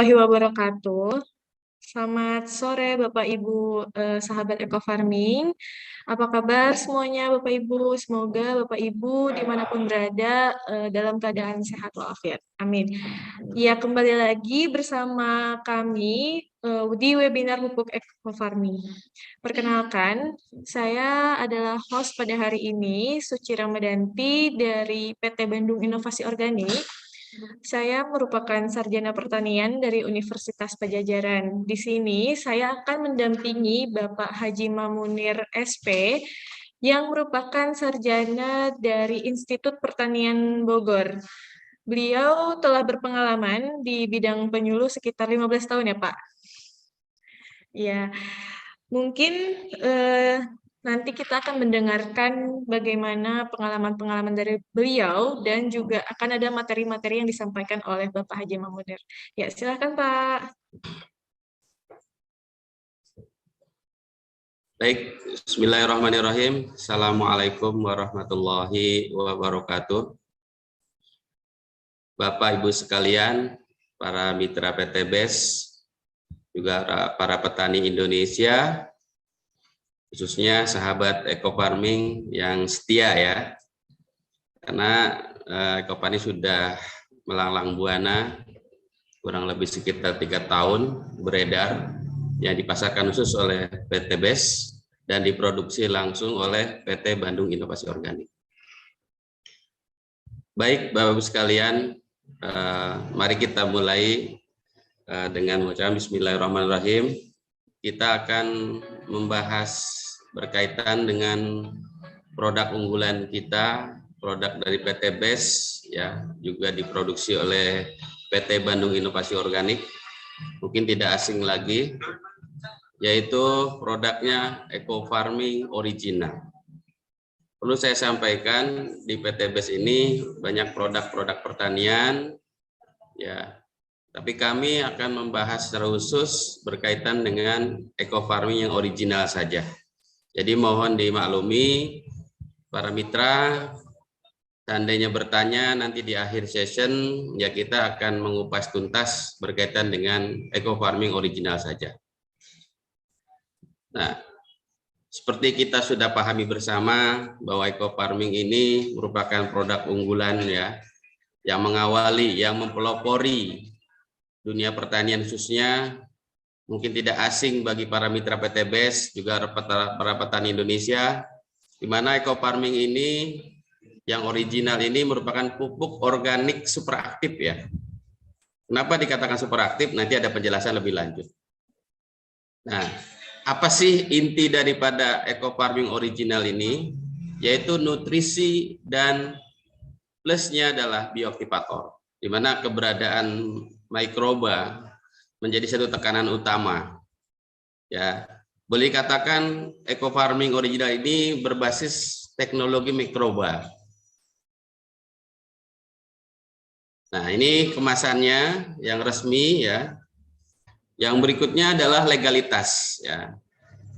warahmatullahi wabarakatuh. Selamat sore Bapak Ibu sahabat Eco Farming. Apa kabar semuanya Bapak Ibu? Semoga Bapak Ibu dimanapun berada dalam keadaan sehat walafiat. Amin. Ya, kembali lagi bersama kami di webinar Pupuk Eco Farming. Perkenalkan, saya adalah host pada hari ini, Suci Ramadanti dari PT Bandung Inovasi Organik. Saya merupakan sarjana pertanian dari Universitas Padjadjaran. Di sini saya akan mendampingi Bapak Haji Mamunir SP yang merupakan sarjana dari Institut Pertanian Bogor. Beliau telah berpengalaman di bidang penyuluh sekitar 15 tahun ya Pak. Ya, mungkin nanti kita akan mendengarkan bagaimana pengalaman-pengalaman dari beliau dan juga akan ada materi-materi yang disampaikan oleh Bapak Haji Mamunir. Ya, silakan Pak. Baik, bismillahirrahmanirrahim. Assalamualaikum warahmatullahi wabarakatuh. Bapak Ibu sekalian, para mitra PT BES, juga para petani Indonesia, khususnya sahabat Eco Farming yang setia ya, karena Eco Farming sudah melanglang buana kurang lebih sekitar 3 tahun beredar, yang dipasarkan khusus oleh PT BES dan diproduksi langsung oleh PT Bandung Inovasi Organik. Baik Bapak Ibu sekalian, mari kita mulai dengan mengucapkan Bismillahirrahmanirrahim. Kita akan membahas berkaitan dengan produk unggulan kita, produk dari PT BES ya, juga diproduksi oleh PT Bandung Inovasi Organik. Mungkin tidak asing lagi, yaitu produknya Eco Farming Original. Perlu saya sampaikan, di PT BES ini banyak produk-produk pertanian ya. Tapi kami akan membahas secara khusus berkaitan dengan Eco Farming yang original saja. Jadi mohon dimaklumi para mitra, seandainya bertanya nanti di akhir session, ya kita akan mengupas tuntas berkaitan dengan Eco Farming original saja. Nah, seperti kita sudah pahami bersama bahwa Eco Farming ini merupakan produk unggulan ya, yang mengawali, yang mempelopori dunia pertanian khususnya, mungkin tidak asing bagi para mitra PT BES, juga para petani Indonesia, di mana Eco Farming ini, yang original ini merupakan pupuk organik superaktif ya. Kenapa dikatakan superaktif? Nanti ada penjelasan lebih lanjut. Nah, apa sih inti daripada Eco Farming original ini? Yaitu nutrisi dan plusnya adalah bioaktivator, di mana keberadaan mikroba menjadi satu tekanan utama. Ya, boleh dikatakan Eco Farming original ini berbasis teknologi mikroba. Nah, ini kemasannya yang resmi ya. Yang berikutnya adalah legalitas ya.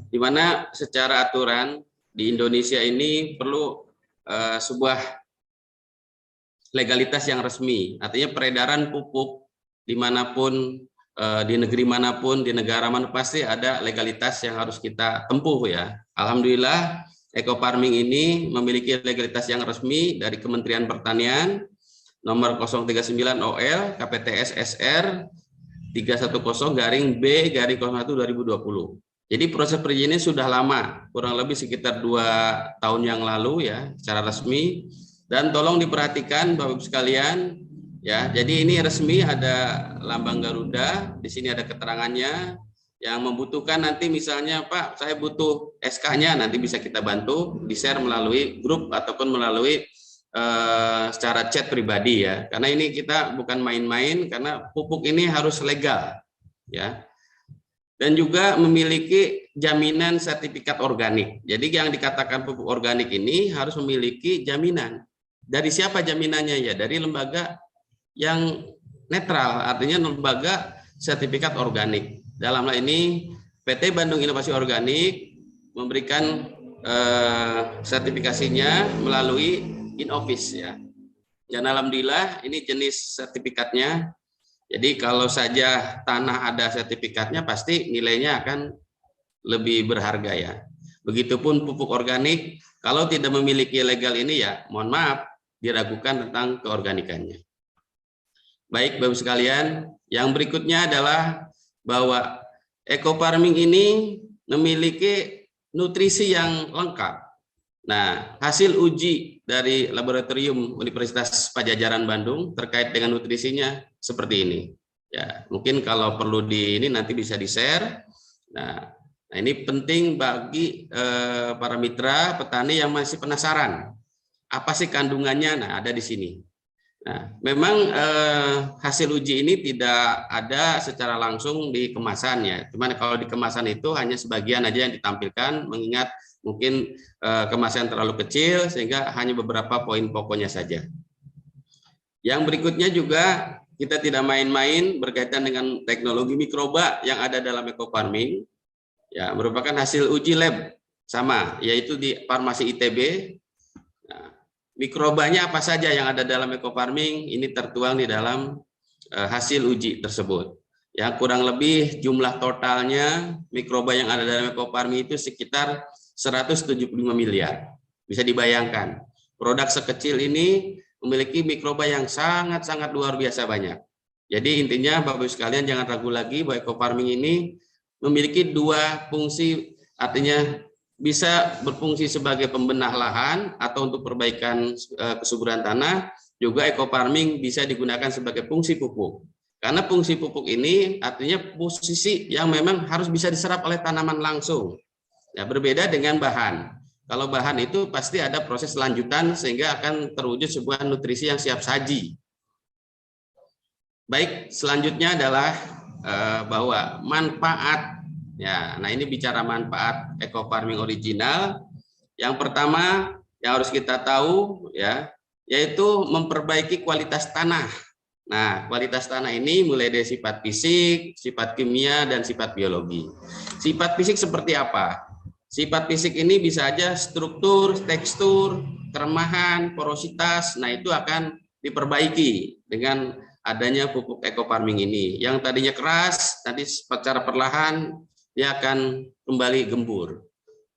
Di mana secara aturan di Indonesia ini perlu sebuah legalitas yang resmi, artinya peredaran pupuk dimanapun, di negeri manapun, di negara mana pasti ada legalitas yang harus kita tempuh ya. Alhamdulillah Eco Farming ini memiliki legalitas yang resmi dari Kementerian Pertanian nomor 039 OL KPTS SR 310-B-01-2020. Jadi proses perizinan sudah lama, kurang lebih sekitar 2 tahun yang lalu ya, secara resmi. Dan tolong diperhatikan Bapak Ibu sekalian, ya. Jadi ini resmi, ada lambang Garuda, di sini ada keterangannya. Yang membutuhkan nanti misalnya Pak, saya butuh SK-nya, nanti bisa kita bantu di-share melalui grup ataupun melalui secara chat pribadi ya. Karena ini kita bukan main-main, karena pupuk ini harus legal, ya. Dan juga memiliki jaminan sertifikat organik. Jadi yang dikatakan pupuk organik ini harus memiliki jaminan. Dari siapa jaminannya ya? Dari lembaga yang netral, artinya lembaga sertifikat organik. Dalam hal ini PT Bandung Inovasi Organik memberikan sertifikasinya melalui in office ya. Dan alhamdulillah ini jenis sertifikatnya Jadi kalau saja tanah ada sertifikatnya, pasti nilainya akan lebih berharga ya. Begitupun pupuk organik, kalau tidak memiliki legal ini ya, mohon maaf, diragukan tentang keorganikannya. Baik, Bapak sekalian, yang berikutnya adalah bahwa eco farming ini memiliki nutrisi yang lengkap. Nah, hasil uji dari laboratorium Universitas Padjadjaran Bandung terkait dengan nutrisinya seperti ini. Ya, mungkin kalau perlu ini nanti bisa di-share. Nah, ini penting bagi para mitra petani yang masih penasaran. Apa sih kandungannya? Nah, ada di sini. Nah, memang hasil uji ini tidak ada secara langsung di kemasannya. Cuman kalau di kemasan itu hanya sebagian aja yang ditampilkan, mengingat mungkin kemasan terlalu kecil sehingga hanya beberapa poin pokoknya saja. Yang berikutnya juga kita tidak main-main berkaitan dengan teknologi mikroba yang ada dalam eco farming. Ya, merupakan hasil uji lab sama, yaitu di Farmasi ITB. Nah, mikrobanya apa saja yang ada dalam eco farming ini tertuang di dalam hasil uji tersebut. Ya, kurang lebih jumlah totalnya mikroba yang ada dalam eco farming itu sekitar 175 miliar. Bisa dibayangkan, produk sekecil ini memiliki mikroba yang sangat-sangat luar biasa banyak. Jadi intinya Bapak Ibu sekalian jangan ragu lagi bahwa eco farming ini memiliki dua fungsi, artinya bisa berfungsi sebagai pembenah lahan atau untuk perbaikan kesuburan tanah, juga eco farming bisa digunakan sebagai fungsi pupuk. Karena fungsi pupuk ini artinya posisi yang memang harus bisa diserap oleh tanaman langsung. Ya, berbeda dengan bahan. Kalau bahan itu pasti ada proses lanjutan sehingga akan terwujud sebuah nutrisi yang siap saji. Baik, selanjutnya adalah bahwa manfaat. Ya, nah ini bicara manfaat eco farming original. Yang pertama yang harus kita tahu ya, yaitu memperbaiki kualitas tanah. Nah, kualitas tanah ini mulai dari sifat fisik, sifat kimia, dan sifat biologi. Sifat fisik seperti apa? Sifat fisik ini bisa aja struktur, tekstur, keremahan, porositas. Nah, itu akan diperbaiki dengan adanya pupuk eco farming ini. Yang tadinya keras, tadi secara perlahan dia akan kembali gembur.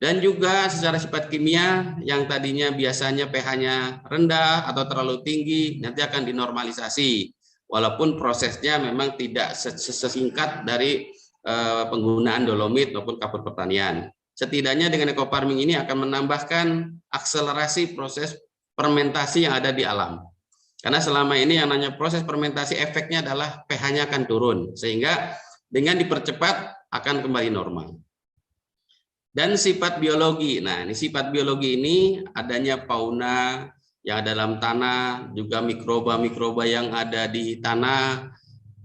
Dan juga secara sifat kimia yang tadinya biasanya pH-nya rendah atau terlalu tinggi, nanti akan dinormalisasi. Walaupun prosesnya memang tidak sesingkat dari penggunaan dolomit maupun kapur pertanian. Setidaknya dengan eco farming ini akan menambahkan akselerasi proses fermentasi yang ada di alam. Karena selama ini yang namanya proses fermentasi efeknya adalah pH-nya akan turun, sehingga dengan dipercepat akan kembali normal. Dan sifat biologi, nah ini sifat biologi ini adanya fauna yang ada dalam tanah, juga mikroba-mikroba yang ada di tanah.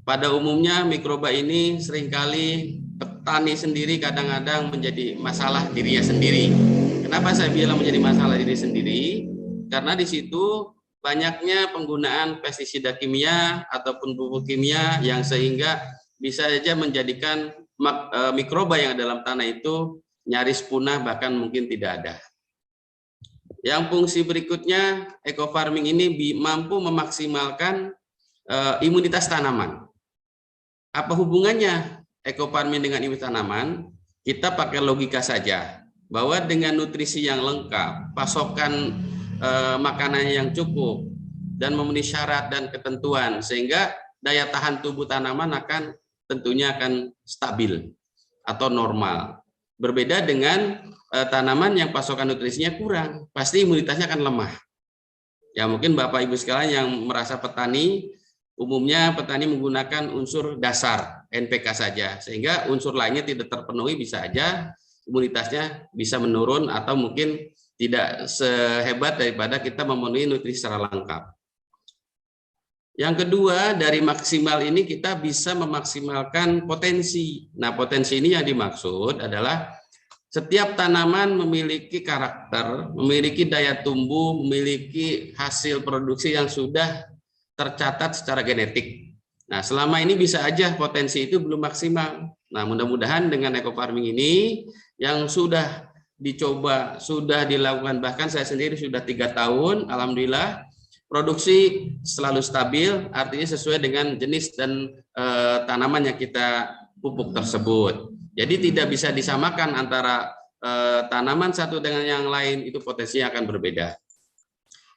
Pada umumnya mikroba ini seringkali petani sendiri kadang-kadang menjadi masalah dirinya sendiri. Kenapa saya bilang menjadi masalah diri sendiri? Karena di situ banyaknya penggunaan pestisida kimia ataupun pupuk kimia yang sehingga bisa saja menjadikan mikroba yang dalam tanah itu nyaris punah, bahkan mungkin tidak ada. Yang fungsi berikutnya, eco farming ini mampu memaksimalkan imunitas tanaman. Apa hubungannya eco farming dengan imunitas tanaman? Kita pakai logika saja, bahwa dengan nutrisi yang lengkap, pasokan makanan yang cukup, dan memenuhi syarat dan ketentuan, sehingga daya tahan tubuh tanaman tentunya akan stabil atau normal. Berbeda dengan tanaman yang pasokan nutrisinya kurang, pasti imunitasnya akan lemah. Ya mungkin Bapak Ibu sekalian yang merasa petani, umumnya petani menggunakan unsur dasar NPK saja, sehingga unsur lainnya tidak terpenuhi, bisa aja imunitasnya bisa menurun atau mungkin tidak sehebat daripada kita memenuhi nutrisi secara lengkap. Yang kedua, dari maksimal ini kita bisa memaksimalkan potensi. Nah, potensi ini yang dimaksud adalah setiap tanaman memiliki karakter, memiliki daya tumbuh, memiliki hasil produksi yang sudah tercatat secara genetik. Nah, selama ini bisa aja potensi itu belum maksimal. Nah, mudah-mudahan dengan eco farming ini yang sudah dicoba, sudah dilakukan, bahkan saya sendiri sudah 3 tahun, alhamdulillah, produksi selalu stabil, artinya sesuai dengan jenis dan tanaman yang kita pupuk tersebut. Jadi tidak bisa disamakan antara tanaman satu dengan yang lain, itu potensinya akan berbeda.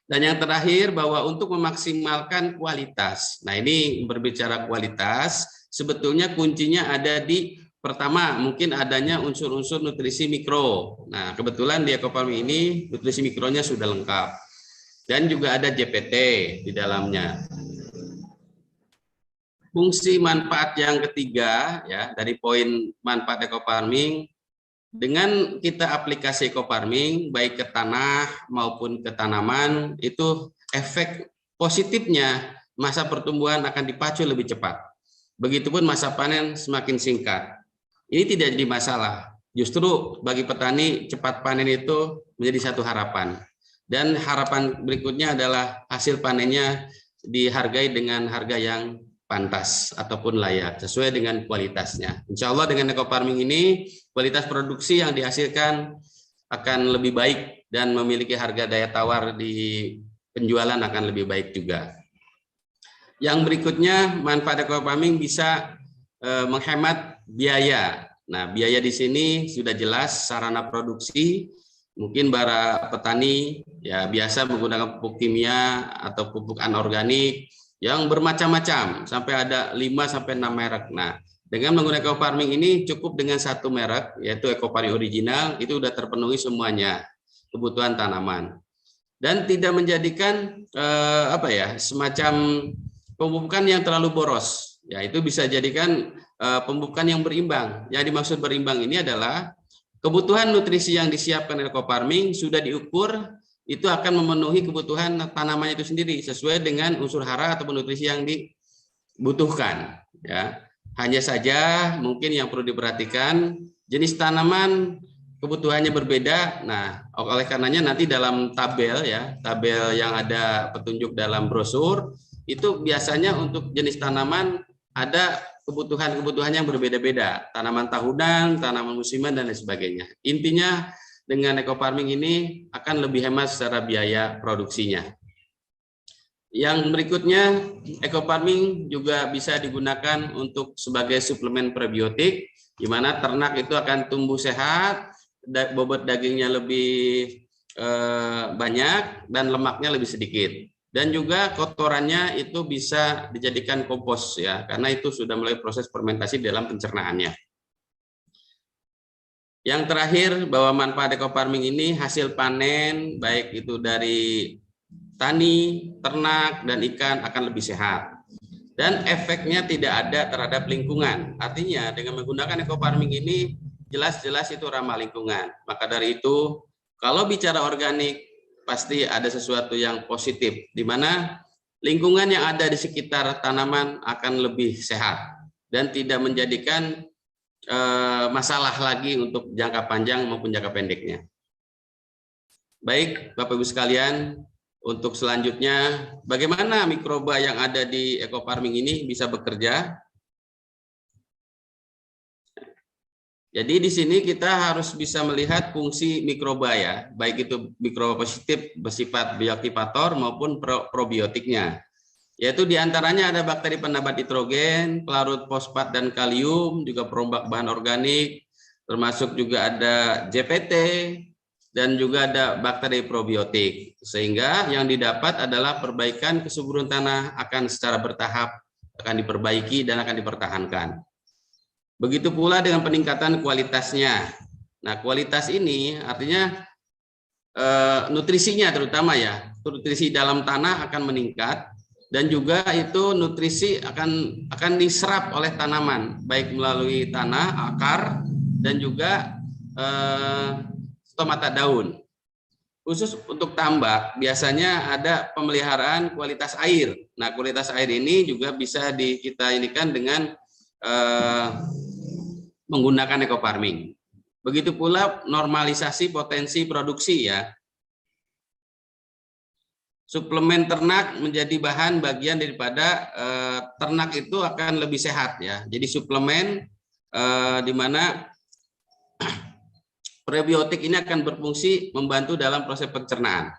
Dan yang terakhir, bahwa untuk memaksimalkan kualitas. Nah, ini berbicara kualitas, sebetulnya kuncinya ada di pertama, mungkin adanya unsur-unsur nutrisi mikro. Nah, kebetulan di ekofarming ini nutrisi mikronya sudah lengkap. Dan juga ada JPT di dalamnya. Fungsi manfaat yang ketiga, ya, dari poin manfaat ekofarming, dengan kita aplikasi ekofarming baik ke tanah maupun ke tanaman, itu efek positifnya masa pertumbuhan akan dipacu lebih cepat. Begitupun masa panen semakin singkat. Ini tidak jadi masalah. Justru bagi petani cepat panen itu menjadi satu harapan. Dan harapan berikutnya adalah hasil panennya dihargai dengan harga yang pantas ataupun layak sesuai dengan kualitasnya. Insya Allah dengan ekofarming ini kualitas produksi yang dihasilkan akan lebih baik dan memiliki harga daya tawar di penjualan akan lebih baik juga. Yang berikutnya, manfaat ekofarming bisa menghemat biaya. Nah, biaya di sini sudah jelas, sarana produksi. Mungkin para petani ya biasa menggunakan pupuk kimia atau pupuk anorganik yang bermacam-macam, sampai ada 5-6 merek. Nah, dengan menggunakan ekofarming ini cukup dengan satu merek, yaitu ekofarming original, itu sudah terpenuhi semuanya kebutuhan tanaman. Dan tidak menjadikan semacam pemupukan yang terlalu boros. Ya, itu bisa jadikan pemupukan yang berimbang. Yang dimaksud berimbang ini adalah kebutuhan nutrisi yang disiapkan ekofarming sudah diukur, itu akan memenuhi kebutuhan tanaman itu sendiri sesuai dengan unsur hara ataupun nutrisi yang dibutuhkan. Ya, hanya saja mungkin yang perlu diperhatikan jenis tanaman kebutuhannya berbeda. Nah, oleh karenanya nanti dalam tabel ya, tabel yang ada petunjuk dalam brosur itu biasanya untuk jenis tanaman ada kebutuhan-kebutuhan yang berbeda-beda, tanaman tahunan, tanaman musiman dan lain sebagainya. Intinya dengan ekofarming ini akan lebih hemat secara biaya produksinya. Yang berikutnya, ekofarming juga bisa digunakan untuk sebagai suplemen prebiotik, di mana ternak itu akan tumbuh sehat, bobot dagingnya lebih banyak dan lemaknya lebih sedikit. Dan juga kotorannya itu bisa dijadikan kompos ya, karena itu sudah melalui proses fermentasi dalam pencernaannya. Yang terakhir, bahwa manfaat ekofarming ini hasil panen baik itu dari tani, ternak, dan ikan akan lebih sehat. Dan efeknya tidak ada terhadap lingkungan. Artinya dengan menggunakan ekofarming ini jelas-jelas itu ramah lingkungan. Maka dari itu, kalau bicara organik pasti ada sesuatu yang positif, di mana lingkungan yang ada di sekitar tanaman akan lebih sehat dan tidak menjadikan masalah lagi untuk jangka panjang maupun jangka pendeknya. Baik, Bapak Ibu sekalian, untuk selanjutnya bagaimana mikroba yang ada di ekofarming ini bisa bekerja? Jadi di sini kita harus bisa melihat fungsi mikroba ya, baik itu mikroba positif bersifat bioaktivator maupun probiotiknya. Yaitu diantaranya ada bakteri penambat nitrogen, pelarut fosfat dan kalium, juga perombak bahan organik, termasuk juga ada JPT, dan juga ada bakteri probiotik. Sehingga yang didapat adalah perbaikan kesuburan tanah akan secara bertahap akan diperbaiki dan akan dipertahankan. Begitu pula dengan peningkatan kualitasnya. Nah, kualitas ini artinya nutrisinya terutama ya, nutrisi dalam tanah akan meningkat. Dan juga itu nutrisi akan diserap oleh tanaman, baik melalui tanah, akar, dan juga stomata daun. Khusus untuk tambak, biasanya ada pemeliharaan kualitas air. Nah, kualitas air ini juga bisa kita inikan dengan menggunakan ekofarming. Begitu pula normalisasi potensi produksi ya. Suplemen ternak menjadi bahan bagian daripada ternak itu akan lebih sehat ya. Jadi suplemen di mana prebiotik ini akan berfungsi membantu dalam proses pencernaan.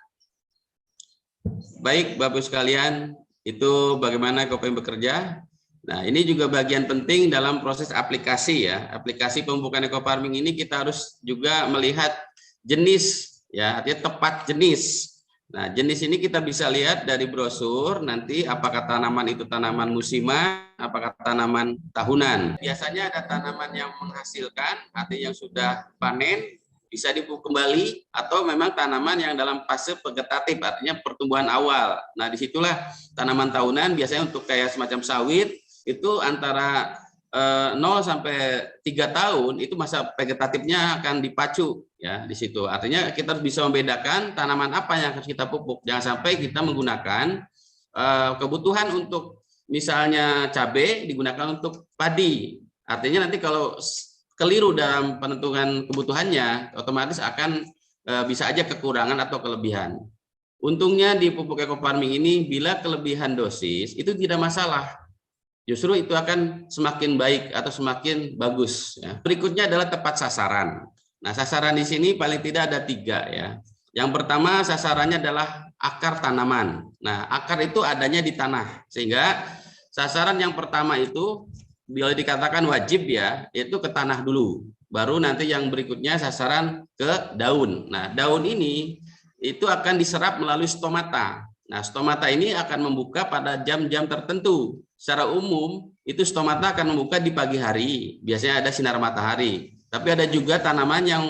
Baik, Bapak sekalian, itu bagaimana Ekofarming bekerja. Nah, ini juga bagian penting dalam proses aplikasi ya. Aplikasi pemupukan ekofarming ini kita harus juga melihat jenis ya, artinya tepat jenis. Nah, jenis ini kita bisa lihat dari brosur nanti apakah tanaman itu tanaman musiman, apakah tanaman tahunan. Biasanya ada tanaman yang menghasilkan, artinya yang sudah panen, bisa dipupuk kembali, atau memang tanaman yang dalam fase vegetatif, artinya pertumbuhan awal. Nah, disitulah tanaman tahunan biasanya untuk kayak semacam sawit, itu antara 0 sampai 3 tahun itu masa vegetatifnya akan dipacu ya di situ. Artinya kita harus bisa membedakan tanaman apa yang harus kita pupuk. Jangan sampai kita menggunakan kebutuhan untuk misalnya cabai digunakan untuk padi. Artinya nanti kalau keliru dalam penentuan kebutuhannya, otomatis akan bisa aja kekurangan atau kelebihan. Untungnya di pupuk ekofarming ini bila kelebihan dosis itu tidak masalah. Justru itu akan semakin baik atau semakin bagus. Ya. Berikutnya adalah tepat sasaran. Nah, sasaran di sini paling tidak ada 3 ya. Yang pertama sasarannya adalah akar tanaman. Nah, akar itu adanya di tanah, sehingga sasaran yang pertama itu bila dikatakan wajib ya, itu ke tanah dulu. Baru nanti yang berikutnya sasaran ke daun. Nah, daun ini itu akan diserap melalui stomata. Nah, stomata ini akan membuka pada jam-jam tertentu. Secara umum, itu stomata akan membuka di pagi hari. Biasanya ada sinar matahari. Tapi ada juga tanaman yang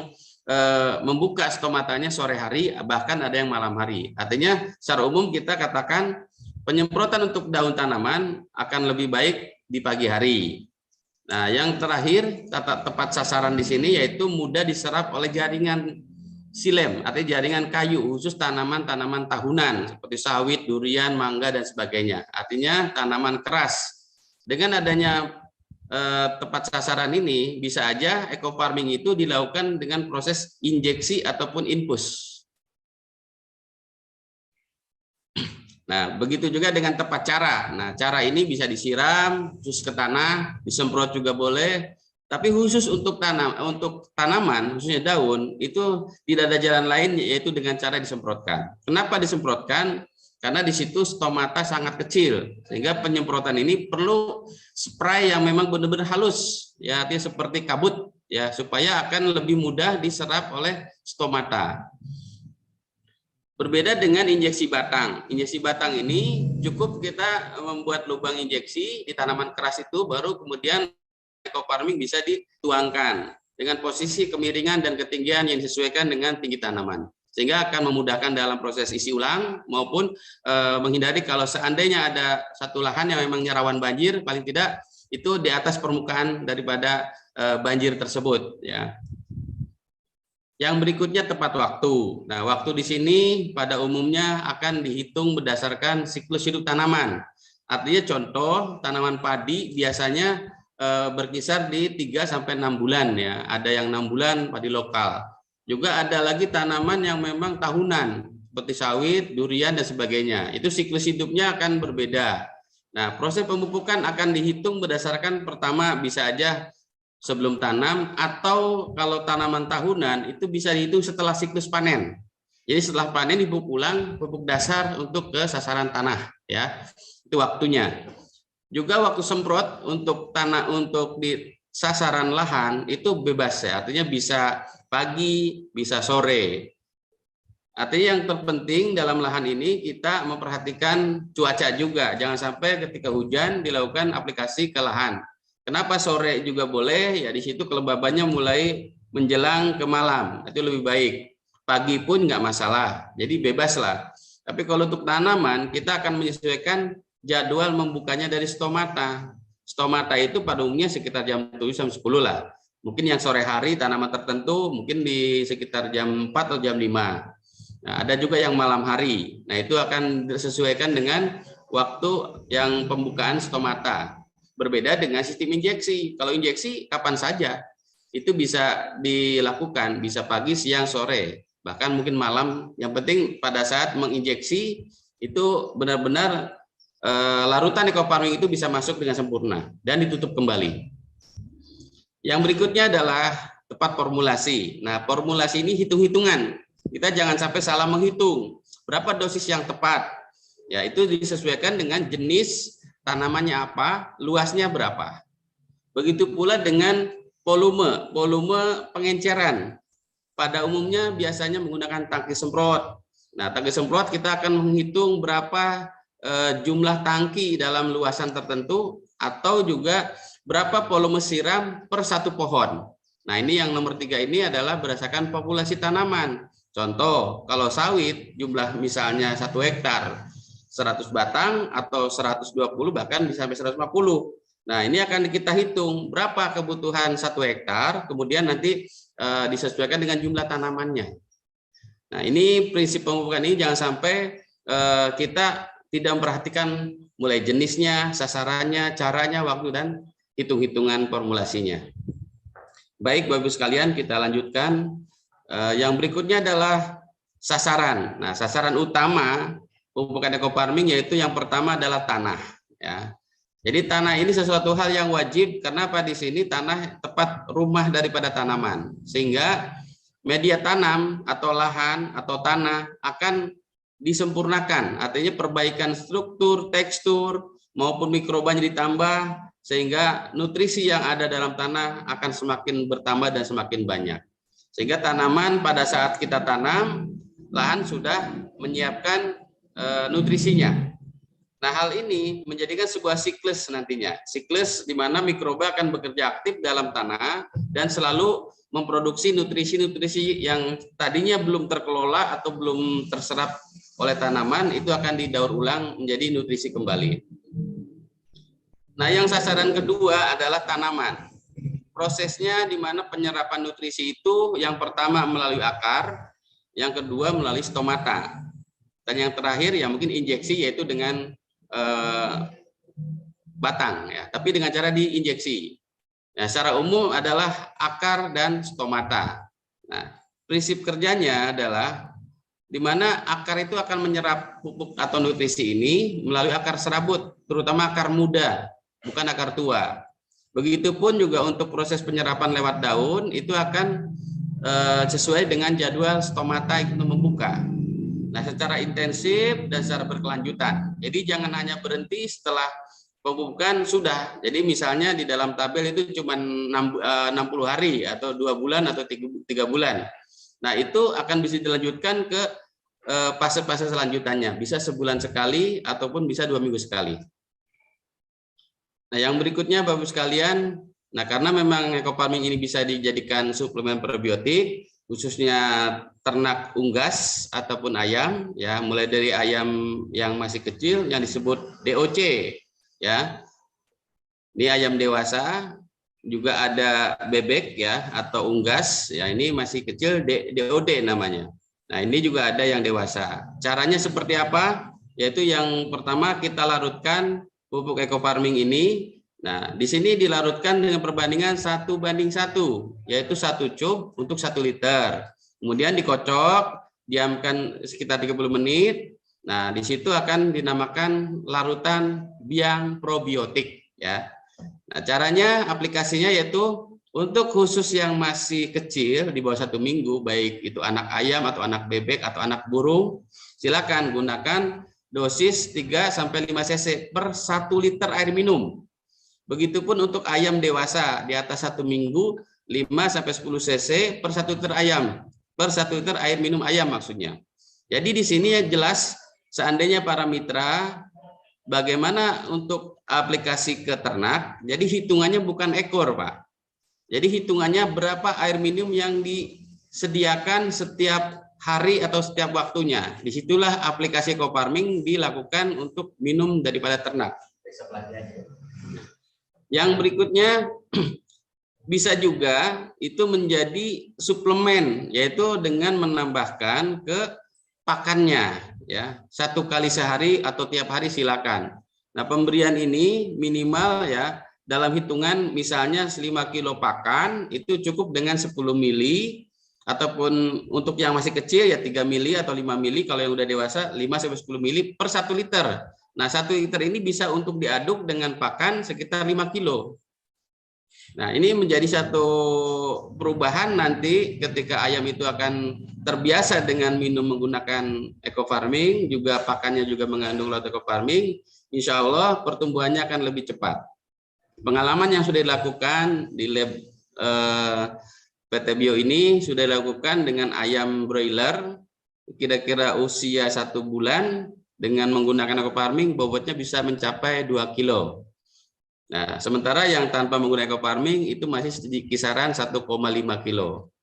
membuka stomatanya sore hari, bahkan ada yang malam hari. Artinya, secara umum kita katakan penyemprotan untuk daun tanaman akan lebih baik di pagi hari. Nah, yang terakhir, tepat sasaran di sini yaitu mudah diserap oleh jaringan silem, artinya jaringan kayu, khusus tanaman-tanaman tahunan seperti sawit, durian, mangga, dan sebagainya. Artinya tanaman keras. Dengan adanya tepat sasaran ini, bisa aja ekofarming itu dilakukan dengan proses injeksi ataupun infus. Nah, begitu juga dengan tepat cara. Nah, cara ini bisa disiram, khusus ke tanah, disemprot juga boleh. Tapi khusus untuk tanaman, khususnya daun, itu tidak ada jalan lain yaitu dengan cara disemprotkan. Kenapa disemprotkan? Karena di situ stomata sangat kecil, sehingga penyemprotan ini perlu spray yang memang benar-benar halus, ya artinya seperti kabut, ya supaya akan lebih mudah diserap oleh stomata. Berbeda dengan injeksi batang. Injeksi batang ini cukup kita membuat lubang injeksi di tanaman keras itu, baru kemudian ekofarming bisa dituangkan dengan posisi kemiringan dan ketinggian yang disesuaikan dengan tinggi tanaman, sehingga akan memudahkan dalam proses isi ulang maupun menghindari kalau seandainya ada satu lahan yang memang rawan banjir, paling tidak itu di atas permukaan daripada banjir tersebut ya. Yang berikutnya tepat waktu. Nah, waktu di sini pada umumnya akan dihitung berdasarkan siklus hidup tanaman. Artinya contoh tanaman padi biasanya berkisar di 3 sampai 6 bulan ya. Ada yang 6 bulan padi lokal. Juga ada lagi tanaman yang memang tahunan seperti sawit, durian dan sebagainya. Itu siklus hidupnya akan berbeda. Nah, proses pemupukan akan dihitung berdasarkan pertama bisa aja sebelum tanam, atau kalau tanaman tahunan itu bisa dihitung setelah siklus panen. Jadi setelah panen dipupuk ulang pupuk dasar untuk ke sasaran tanah ya. Itu waktunya. Juga waktu semprot untuk tanah untuk di sasaran lahan itu bebas ya, artinya bisa pagi, bisa sore. Artinya yang terpenting dalam lahan ini kita memperhatikan cuaca juga, jangan sampai ketika hujan dilakukan aplikasi ke lahan. Kenapa sore juga boleh? Ya di situ kelembabannya mulai menjelang ke malam, itu lebih baik. Pagi pun nggak masalah, jadi bebas lah. Tapi kalau untuk tanaman kita akan menyesuaikan jadwal membukanya dari stomata. Stomata itu pada umumnya sekitar jam 7 sampai 10 lah. Mungkin yang sore hari tanaman tertentu mungkin di sekitar jam 4 atau jam 5. Nah, ada juga yang malam hari. Nah, itu akan disesuaikan dengan waktu yang pembukaan stomata. Berbeda dengan sistem injeksi. Kalau injeksi kapan saja itu bisa dilakukan, bisa pagi, siang, sore, bahkan mungkin malam. Yang penting pada saat menginjeksi itu benar-benar larutan ekofarming itu bisa masuk dengan sempurna dan ditutup kembali. Yang berikutnya adalah tepat formulasi. Nah, formulasi ini hitung-hitungan. Kita jangan sampai salah menghitung. berapa dosis yang tepat. Ya, itu disesuaikan dengan jenis tanamannya apa, luasnya berapa. Begitu pula dengan volume pengenceran. Pada umumnya biasanya menggunakan tangki semprot. Nah, tangki semprot kita akan menghitung berapa jumlah tangki dalam luasan tertentu atau juga berapa volume siram per satu pohon. Nah, ini yang nomor 3 ini adalah berdasarkan populasi tanaman. Contoh, kalau sawit jumlah misalnya 1 hektar 100 batang atau 120 bahkan bisa sampai 150. Nah, ini akan kita hitung berapa kebutuhan 1 hektar, kemudian nanti disesuaikan dengan jumlah tanamannya. Nah, ini prinsip pemupukan ini jangan sampai kita tidak memperhatikan mulai jenisnya, sasarannya, caranya, waktu, dan hitung-hitungan formulasinya. Baik, Bapak Ibu sekalian, kita lanjutkan. Yang berikutnya adalah sasaran. Nah, sasaran utama pemupukan ekofarming yaitu yang pertama adalah tanah. Ya. Jadi tanah ini sesuatu hal yang wajib karena apa, di sini tanah tepat rumah daripada tanaman, sehingga media tanam atau lahan atau tanah akan disempurnakan, artinya perbaikan struktur, tekstur maupun mikrobanya ditambah sehingga nutrisi yang ada dalam tanah akan semakin bertambah dan semakin banyak. Sehingga tanaman pada saat kita tanam, lahan sudah menyiapkan nutrisinya. Nah, hal ini menjadikan sebuah siklus nantinya. Siklus di mana mikroba akan bekerja aktif dalam tanah dan selalu memproduksi nutrisi-nutrisi yang tadinya belum terkelola atau belum terserap oleh tanaman, itu akan didaur ulang menjadi nutrisi kembali. Nah, yang sasaran kedua adalah tanaman. Prosesnya di mana penyerapan nutrisi itu yang pertama melalui akar, yang kedua melalui stomata, dan yang terakhir ya mungkin injeksi, yaitu dengan batang, ya, tapi dengan cara diinjeksi. Nah, secara umum adalah akar dan stomata. Nah, prinsip kerjanya adalah di mana akar itu akan menyerap pupuk atau nutrisi ini melalui akar serabut, terutama akar muda, bukan akar tua. Begitupun juga untuk proses penyerapan lewat daun itu akan sesuai dengan jadwal stomata itu membuka. Nah, secara intensif dan secara berkelanjutan. Jadi jangan hanya berhenti setelah pemupukan sudah. Jadi misalnya di dalam tabel itu cuma 60 hari atau 2 bulan atau 3 bulan. Nah, itu akan bisa dilanjutkan ke fase-fase selanjutannya. Bisa sebulan sekali ataupun bisa 2 minggu sekali. Nah, yang berikutnya Bapak-Ibu sekalian, nah karena memang ekofarming ini bisa dijadikan suplemen probiotik, khususnya ternak unggas ataupun ayam, ya, mulai dari ayam yang masih kecil yang disebut DOC, ya. Ini ayam dewasa, juga ada bebek, ya, atau unggas, ya, ini masih kecil, DOD namanya. Nah, ini juga ada yang dewasa. Caranya seperti apa? Yaitu yang pertama kita larutkan pupuk ekofarming ini. Nah, di sini dilarutkan dengan perbandingan 1:1, yaitu 1 cup untuk 1 liter. Kemudian dikocok, diamkan sekitar 30 menit. Nah, di situ akan dinamakan larutan biang probiotik, ya. Nah, caranya aplikasinya yaitu untuk khusus yang masih kecil di bawah 1 minggu, baik itu anak ayam atau anak bebek atau anak burung, silakan gunakan dosis 3-5 cc per 1 liter air minum. Begitupun untuk ayam dewasa di atas 1 minggu 5-10 cc per 1 liter ayam, per 1 liter air minum ayam maksudnya. Jadi di sini ya jelas, seandainya para mitra bagaimana untuk aplikasi ke ternak, jadi hitungannya bukan ekor, Pak. Jadi hitungannya berapa air minum yang disediakan setiap hari atau setiap waktunya. Disitulah aplikasi ekofarming dilakukan untuk minum daripada ternak. Yang berikutnya bisa juga itu menjadi suplemen, yaitu dengan menambahkan ke pakannya, ya, 1 kali sehari atau tiap hari silakan. Nah, pemberian ini minimal, ya, dalam hitungan misalnya 5 kilo pakan itu cukup dengan 10 mili, ataupun untuk yang masih kecil ya 3 mili atau 5 mili, kalau yang udah dewasa 5-10 mili per 1 liter. Nah, 1 liter ini bisa untuk diaduk dengan pakan sekitar 5 kilo. Nah, ini menjadi satu perubahan nanti ketika ayam itu akan terbiasa dengan minum menggunakan eco farming, juga pakannya juga mengandung laut eco farming, insya Allah pertumbuhannya akan lebih cepat. Pengalaman yang sudah dilakukan di lab PT Bio ini sudah dilakukan dengan ayam broiler, kira-kira usia 1 bulan, dengan menggunakan eco farming, bobotnya bisa mencapai 2 kilo. Nah, sementara yang tanpa menggunakan eco farming itu masih di kisaran 1,5 kilo.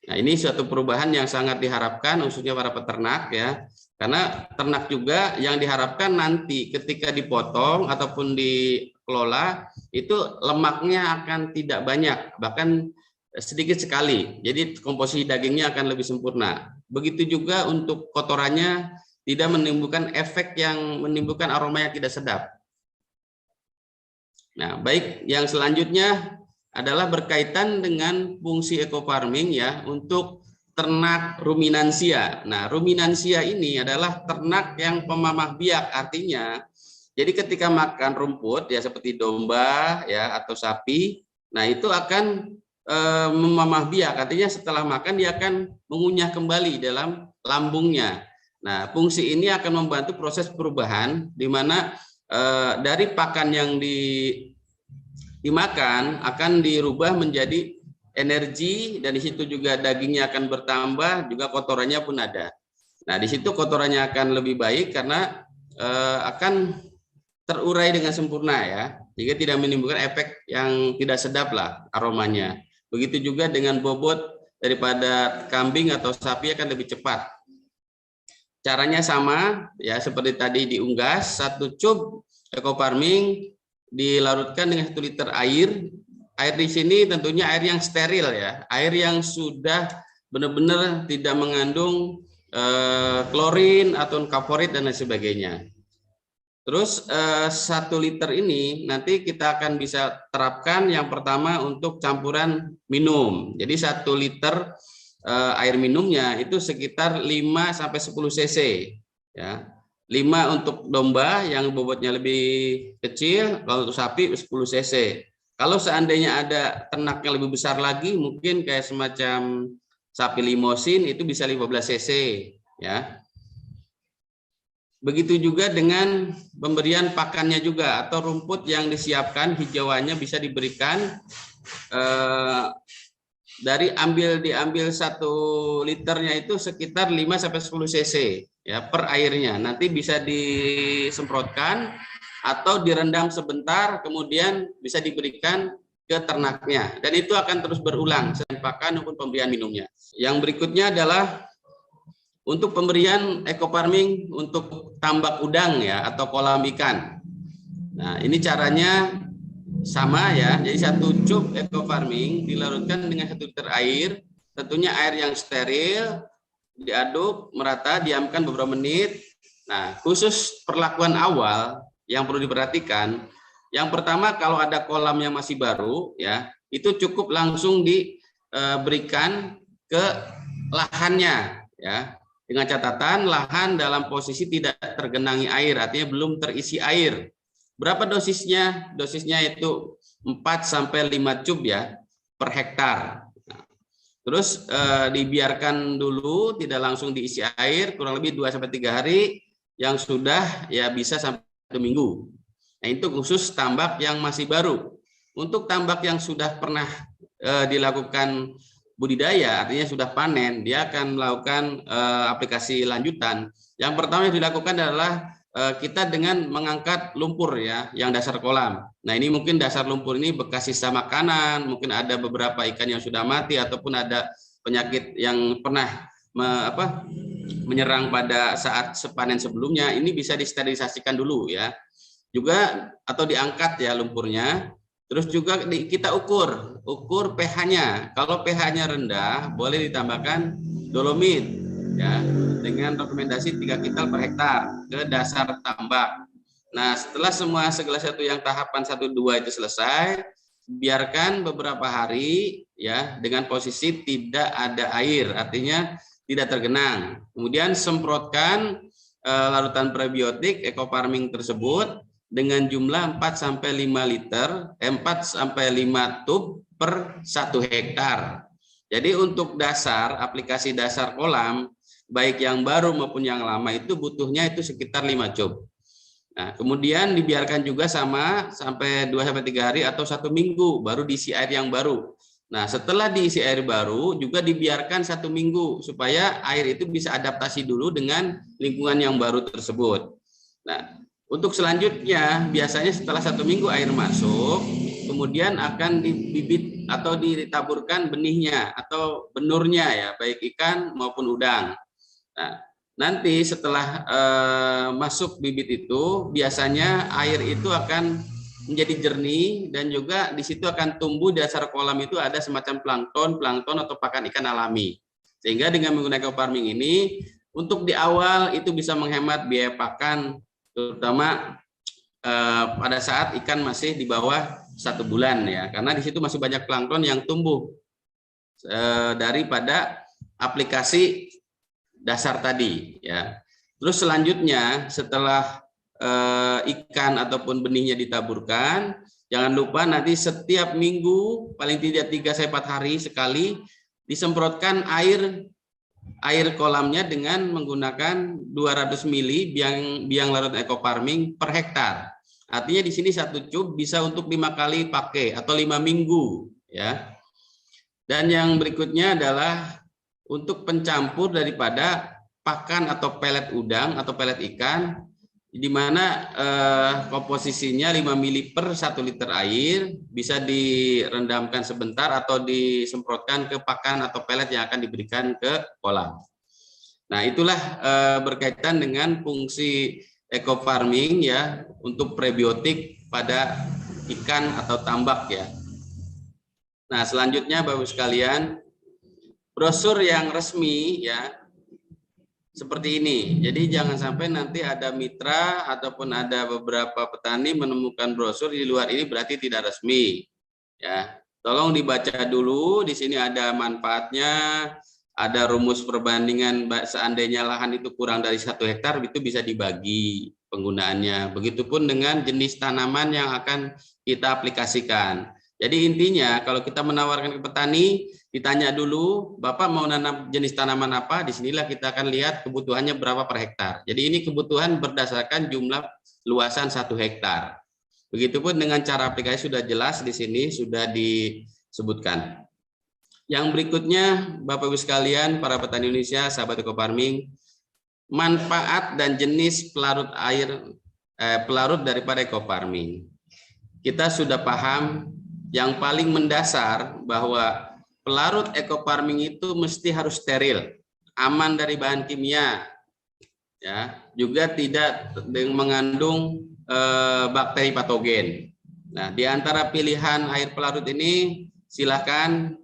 Nah, ini suatu perubahan yang sangat diharapkan khususnya para peternak ya. Karena ternak juga yang diharapkan nanti ketika dipotong ataupun dikelola itu lemaknya akan tidak banyak, bahkan sedikit sekali. Jadi komposisi dagingnya akan lebih sempurna. Begitu juga untuk kotorannya tidak menimbulkan efek yang menimbulkan aroma yang tidak sedap. Nah, baik, yang selanjutnya adalah berkaitan dengan fungsi eco farming ya untuk ternak ruminansia. Nah, ruminansia ini adalah ternak yang pemamah biak, artinya jadi ketika makan rumput ya seperti domba ya atau sapi, nah itu akan memamah biak, artinya setelah makan dia akan mengunyah kembali dalam lambungnya. Nah, fungsi ini akan membantu proses perubahan di mana dari pakan yang dimakan akan dirubah menjadi energi, dan di situ juga dagingnya akan bertambah, juga kotorannya pun ada. Nah, di situ kotorannya akan lebih baik karena akan terurai dengan sempurna ya, sehingga tidak menimbulkan efek yang tidak sedap lah aromanya. Begitu juga dengan bobot daripada kambing atau sapi akan lebih cepat. Caranya sama ya seperti tadi diunggas, 1 cup eco farming dilarutkan dengan 1 liter air. Air di sini tentunya air yang steril ya, air yang sudah benar-benar tidak mengandung klorin atau kaporit dan lain sebagainya. Terus 1 liter ini nanti kita akan bisa terapkan yang pertama untuk campuran minum. Jadi 1 liter air minumnya itu sekitar 5-10 cc ya. 5 untuk domba yang bobotnya lebih kecil, kalau untuk sapi 10 cc. Kalau seandainya ada ternak yang lebih besar lagi, mungkin kayak semacam sapi limosin itu bisa 15 cc ya. Begitu juga dengan pemberian pakannya juga, atau rumput yang disiapkan hijauannya bisa diberikan diambil 1 liternya itu sekitar 5-10 cc ya per airnya. Nanti bisa disemprotkan atau direndam sebentar, kemudian bisa diberikan ke ternaknya, dan itu akan terus berulang selain pakan maupun pemberian minumnya. Yang berikutnya adalah untuk pemberian eco farming untuk tambak udang ya atau kolam ikan. Nah, ini caranya sama ya, jadi 1 cup eco farming dilarutkan dengan 1 liter air, tentunya air yang steril, diaduk merata, diamkan beberapa menit. Nah, khusus perlakuan awal yang perlu diperhatikan, yang pertama kalau ada kolam yang masih baru ya, itu cukup langsung diberikan ke lahannya ya, dengan catatan lahan dalam posisi tidak tergenangi air, artinya belum terisi air. Berapa dosisnya? Dosisnya itu 4-5 cup ya per hektar. Terus dibiarkan dulu, tidak langsung diisi air, kurang lebih 2-3 hari, yang sudah ya bisa sampai 1 minggu. Nah, itu khusus tambak yang masih baru. Untuk tambak yang sudah pernah dilakukan budidaya, artinya sudah panen, dia akan melakukan aplikasi lanjutan. Yang pertama yang dilakukan adalah kita dengan mengangkat lumpur ya, yang dasar kolam. Nah, ini mungkin dasar lumpur ini bekas sisa makanan, mungkin ada beberapa ikan yang sudah mati ataupun ada penyakit yang pernah menyerang pada saat panen sebelumnya. Ini bisa disterilisasikan dulu ya. Juga atau diangkat ya lumpurnya. Terus juga kita ukur pH-nya. Kalau pH-nya rendah, boleh ditambahkan dolomit ya, dengan rekomendasi 3 kintal per hektar ke dasar tambak. Nah, setelah segala satu yang tahapan 1-2 itu selesai, biarkan beberapa hari ya dengan posisi tidak ada air, artinya tidak tergenang. Kemudian semprotkan larutan prebiotik eco farming tersebut dengan jumlah 4 sampai 5 tub per 1 hektar. Jadi untuk dasar, aplikasi dasar kolam, baik yang baru maupun yang lama itu butuhnya itu sekitar 5 cub. Nah, kemudian dibiarkan juga sama sampai 2-3 hari atau 1 minggu baru diisi air yang baru. Nah, setelah diisi air baru juga dibiarkan 1 minggu supaya air itu bisa adaptasi dulu dengan lingkungan yang baru tersebut. Nah, untuk selanjutnya biasanya setelah 1 minggu air masuk, kemudian akan dibibit atau ditaburkan benihnya atau benurnya ya, baik ikan maupun udang. Nah, nanti setelah masuk bibit itu, biasanya air itu akan menjadi jernih dan juga di situ akan tumbuh di dasar kolam itu ada semacam plankton atau pakan ikan alami. Sehingga dengan menggunakan eco-farming ini, untuk di awal itu bisa menghemat biaya pakan, terutama pada saat ikan masih di bawah 1 bulan ya, karena di situ masih banyak plankton yang tumbuh daripada aplikasi dasar tadi ya. Terus selanjutnya setelah ikan ataupun benihnya ditaburkan, jangan lupa nanti setiap minggu paling tidak 3-4 hari sekali disemprotkan air kolamnya dengan menggunakan 200 ml biang larut eco-farming per hektar. Artinya di sini 1 cub bisa untuk 5 kali pakai atau 5 minggu ya. Dan yang berikutnya adalah untuk pencampur daripada pakan atau pelet udang atau pelet ikan, di mana komposisinya 5 ml per 1 liter air, bisa direndamkan sebentar atau disemprotkan ke pakan atau pelet yang akan diberikan ke kolam. Nah, itulah berkaitan dengan fungsi eco-farming ya untuk prebiotik pada ikan atau tambak ya. Nah, selanjutnya Bapak sekalian, brosur yang resmi ya seperti ini. Jadi jangan sampai nanti ada mitra ataupun ada beberapa petani menemukan brosur di luar ini berarti tidak resmi. Ya, tolong dibaca dulu. Di sini ada manfaatnya, ada rumus perbandingan seandainya lahan itu kurang dari 1 hektar itu bisa dibagi penggunaannya. Begitupun dengan jenis tanaman yang akan kita aplikasikan. Jadi intinya kalau kita menawarkan ke petani, ditanya dulu, Bapak mau nanam jenis tanaman apa? Disinilah kita akan lihat kebutuhannya berapa per hektar. Jadi ini kebutuhan berdasarkan jumlah luasan 1 hektar. Begitupun dengan cara aplikasi sudah jelas di sini, sudah disebutkan. Yang berikutnya, Bapak Ibu sekalian, para petani Indonesia, sahabat eco-farming, manfaat dan jenis pelarut daripada eco-farming. Kita sudah paham yang paling mendasar bahwa pelarut eco-farming itu mesti harus steril, aman dari bahan kimia, ya, juga tidak mengandung bakteri patogen. Nah, di antara pilihan air pelarut ini, silakan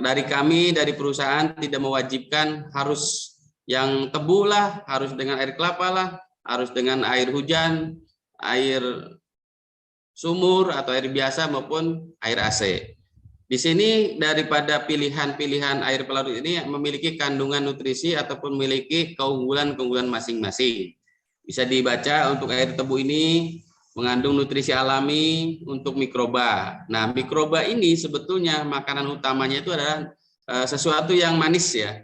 dari kami, dari perusahaan tidak mewajibkan harus yang tebu lah, harus dengan air kelapa lah, harus dengan air hujan, air sumur atau air biasa maupun air AC. Di sini daripada pilihan-pilihan air pelarut ini memiliki kandungan nutrisi ataupun memiliki keunggulan-keunggulan masing-masing. Bisa dibaca untuk air tebu ini mengandung nutrisi alami untuk mikroba. Nah, mikroba ini sebetulnya makanan utamanya itu adalah sesuatu yang manis ya.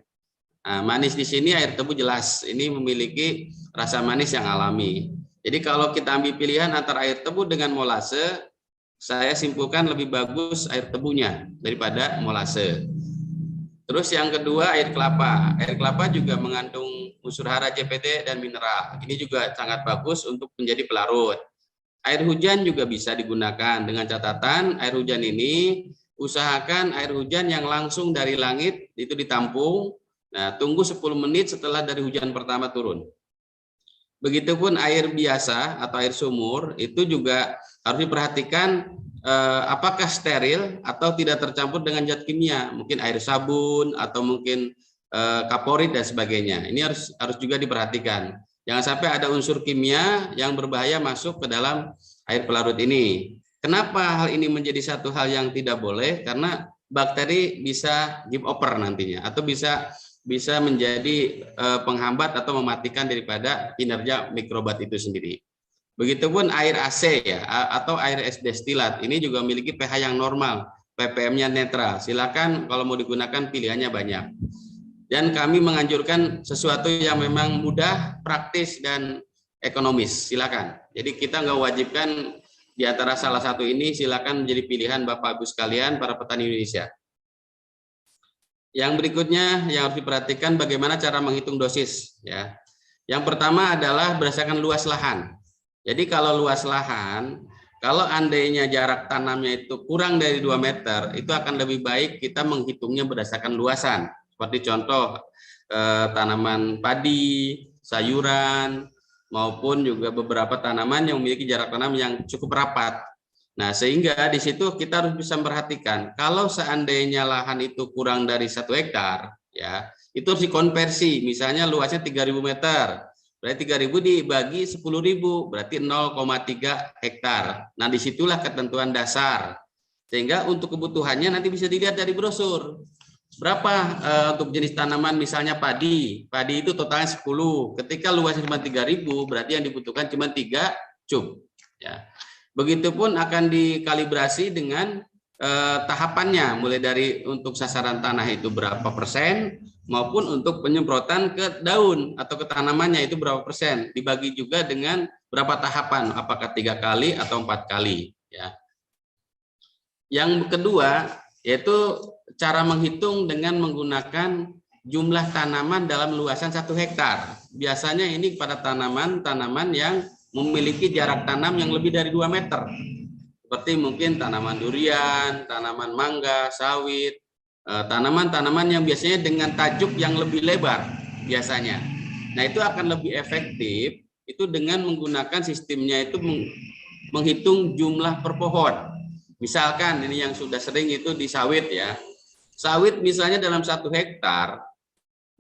Nah, manis di sini air tebu jelas ini memiliki rasa manis yang alami. Jadi kalau kita ambil pilihan antara air tebu dengan molase, saya simpulkan lebih bagus air tebunya daripada molase. Terus yang kedua air kelapa. Air kelapa juga mengandung unsur hara, CPT dan mineral. Ini juga sangat bagus untuk menjadi pelarut. Air hujan juga bisa digunakan dengan catatan air hujan ini usahakan air hujan yang langsung dari langit itu ditampung. Nah, tunggu 10 menit setelah dari hujan pertama turun. Begitupun air biasa atau air sumur itu juga harus diperhatikan apakah steril atau tidak tercampur dengan zat kimia, mungkin air sabun atau mungkin kaporit dan sebagainya. Ini harus juga diperhatikan. Jangan sampai ada unsur kimia yang berbahaya masuk ke dalam air pelarut ini. Kenapa hal ini menjadi satu hal yang tidak boleh? Karena bakteri bisa give over nantinya atau bisa menjadi penghambat atau mematikan daripada kinerja mikrobat itu sendiri. Begitupun air AC ya, atau air es destilat, ini juga memiliki pH yang normal, ppm-nya netral. Silakan kalau mau digunakan pilihannya banyak. Dan kami menganjurkan sesuatu yang memang mudah, praktis, dan ekonomis. Silakan. Jadi kita nggak wajibkan di antara salah satu ini, silakan menjadi pilihan Bapak Ibu sekalian, para petani Indonesia. Yang berikutnya yang harus diperhatikan bagaimana cara menghitung dosis. Ya. Yang pertama adalah berdasarkan luas lahan. Jadi kalau luas lahan, kalau andainya jarak tanamnya itu kurang dari 2 meter, itu akan lebih baik kita menghitungnya berdasarkan luasan. Seperti contoh tanaman padi, sayuran, maupun juga beberapa tanaman yang memiliki jarak tanam yang cukup rapat. Nah, sehingga di situ kita harus bisa memperhatikan kalau seandainya lahan itu kurang dari 1 hektar, ya, itu harus dikonversi. Misalnya luasnya 3.000 meter, berarti 3.000 dibagi 10.000, berarti 0,3 hektar. Nah, disitulah ketentuan dasar. Sehingga untuk kebutuhannya nanti bisa dilihat dari brosur. Berapa untuk jenis tanaman, misalnya padi. Padi itu totalnya 10. Ketika luasnya cuma 3.000, berarti yang dibutuhkan cuma 3 cub. Ya. Begitupun akan dikalibrasi dengan tahapannya, mulai dari untuk sasaran tanah itu berapa persen, maupun untuk penyemprotan ke daun atau ke tanamannya itu berapa persen. Dibagi juga dengan berapa tahapan, apakah 3 kali atau 4 kali. Ya. Yang kedua, yaitu cara menghitung dengan menggunakan jumlah tanaman dalam luasan 1 hektar. Biasanya ini pada tanaman-tanaman yang memiliki jarak tanam yang lebih dari 2 meter. Seperti mungkin tanaman durian, tanaman mangga, sawit, tanaman-tanaman yang biasanya dengan tajuk yang lebih lebar biasanya. Nah, itu akan lebih efektif itu dengan menggunakan sistemnya itu menghitung jumlah per pohon. Misalkan ini yang sudah sering itu di sawit ya. Sawit misalnya dalam 1 hektar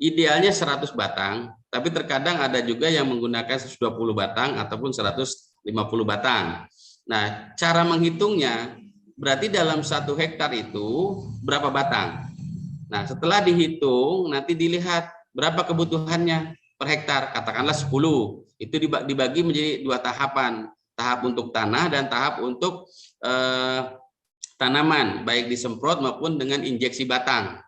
idealnya 100 batang, tapi terkadang ada juga yang menggunakan 120 batang ataupun 150 batang. Nah, cara menghitungnya berarti dalam 1 hektar itu berapa batang. Nah, setelah dihitung nanti dilihat berapa kebutuhannya per hektar, katakanlah 10. Itu dibagi menjadi 2 tahapan, tahap untuk tanah dan tahap untuk tanaman, baik disemprot maupun dengan injeksi batang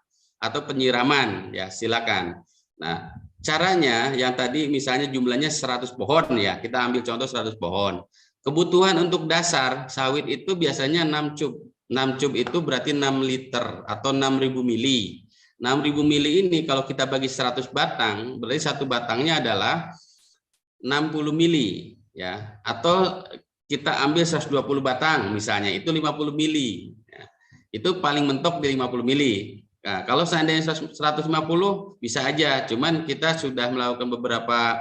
atau penyiraman, ya silakan. Nah, caranya yang tadi misalnya jumlahnya 100 pohon ya, kita ambil contoh 100 pohon. Kebutuhan untuk dasar sawit itu biasanya 6 cub. 6 cub itu berarti 6 liter atau 6.000 mili. 6.000 mili ini kalau kita bagi 100 batang, berarti 1 batangnya adalah 60 mili ya. Atau kita ambil 120 batang misalnya, itu 50 mili. Ya. Itu paling mentok di 50 mili. Nah, kalau seandainya 150 bisa aja, cuman kita sudah melakukan beberapa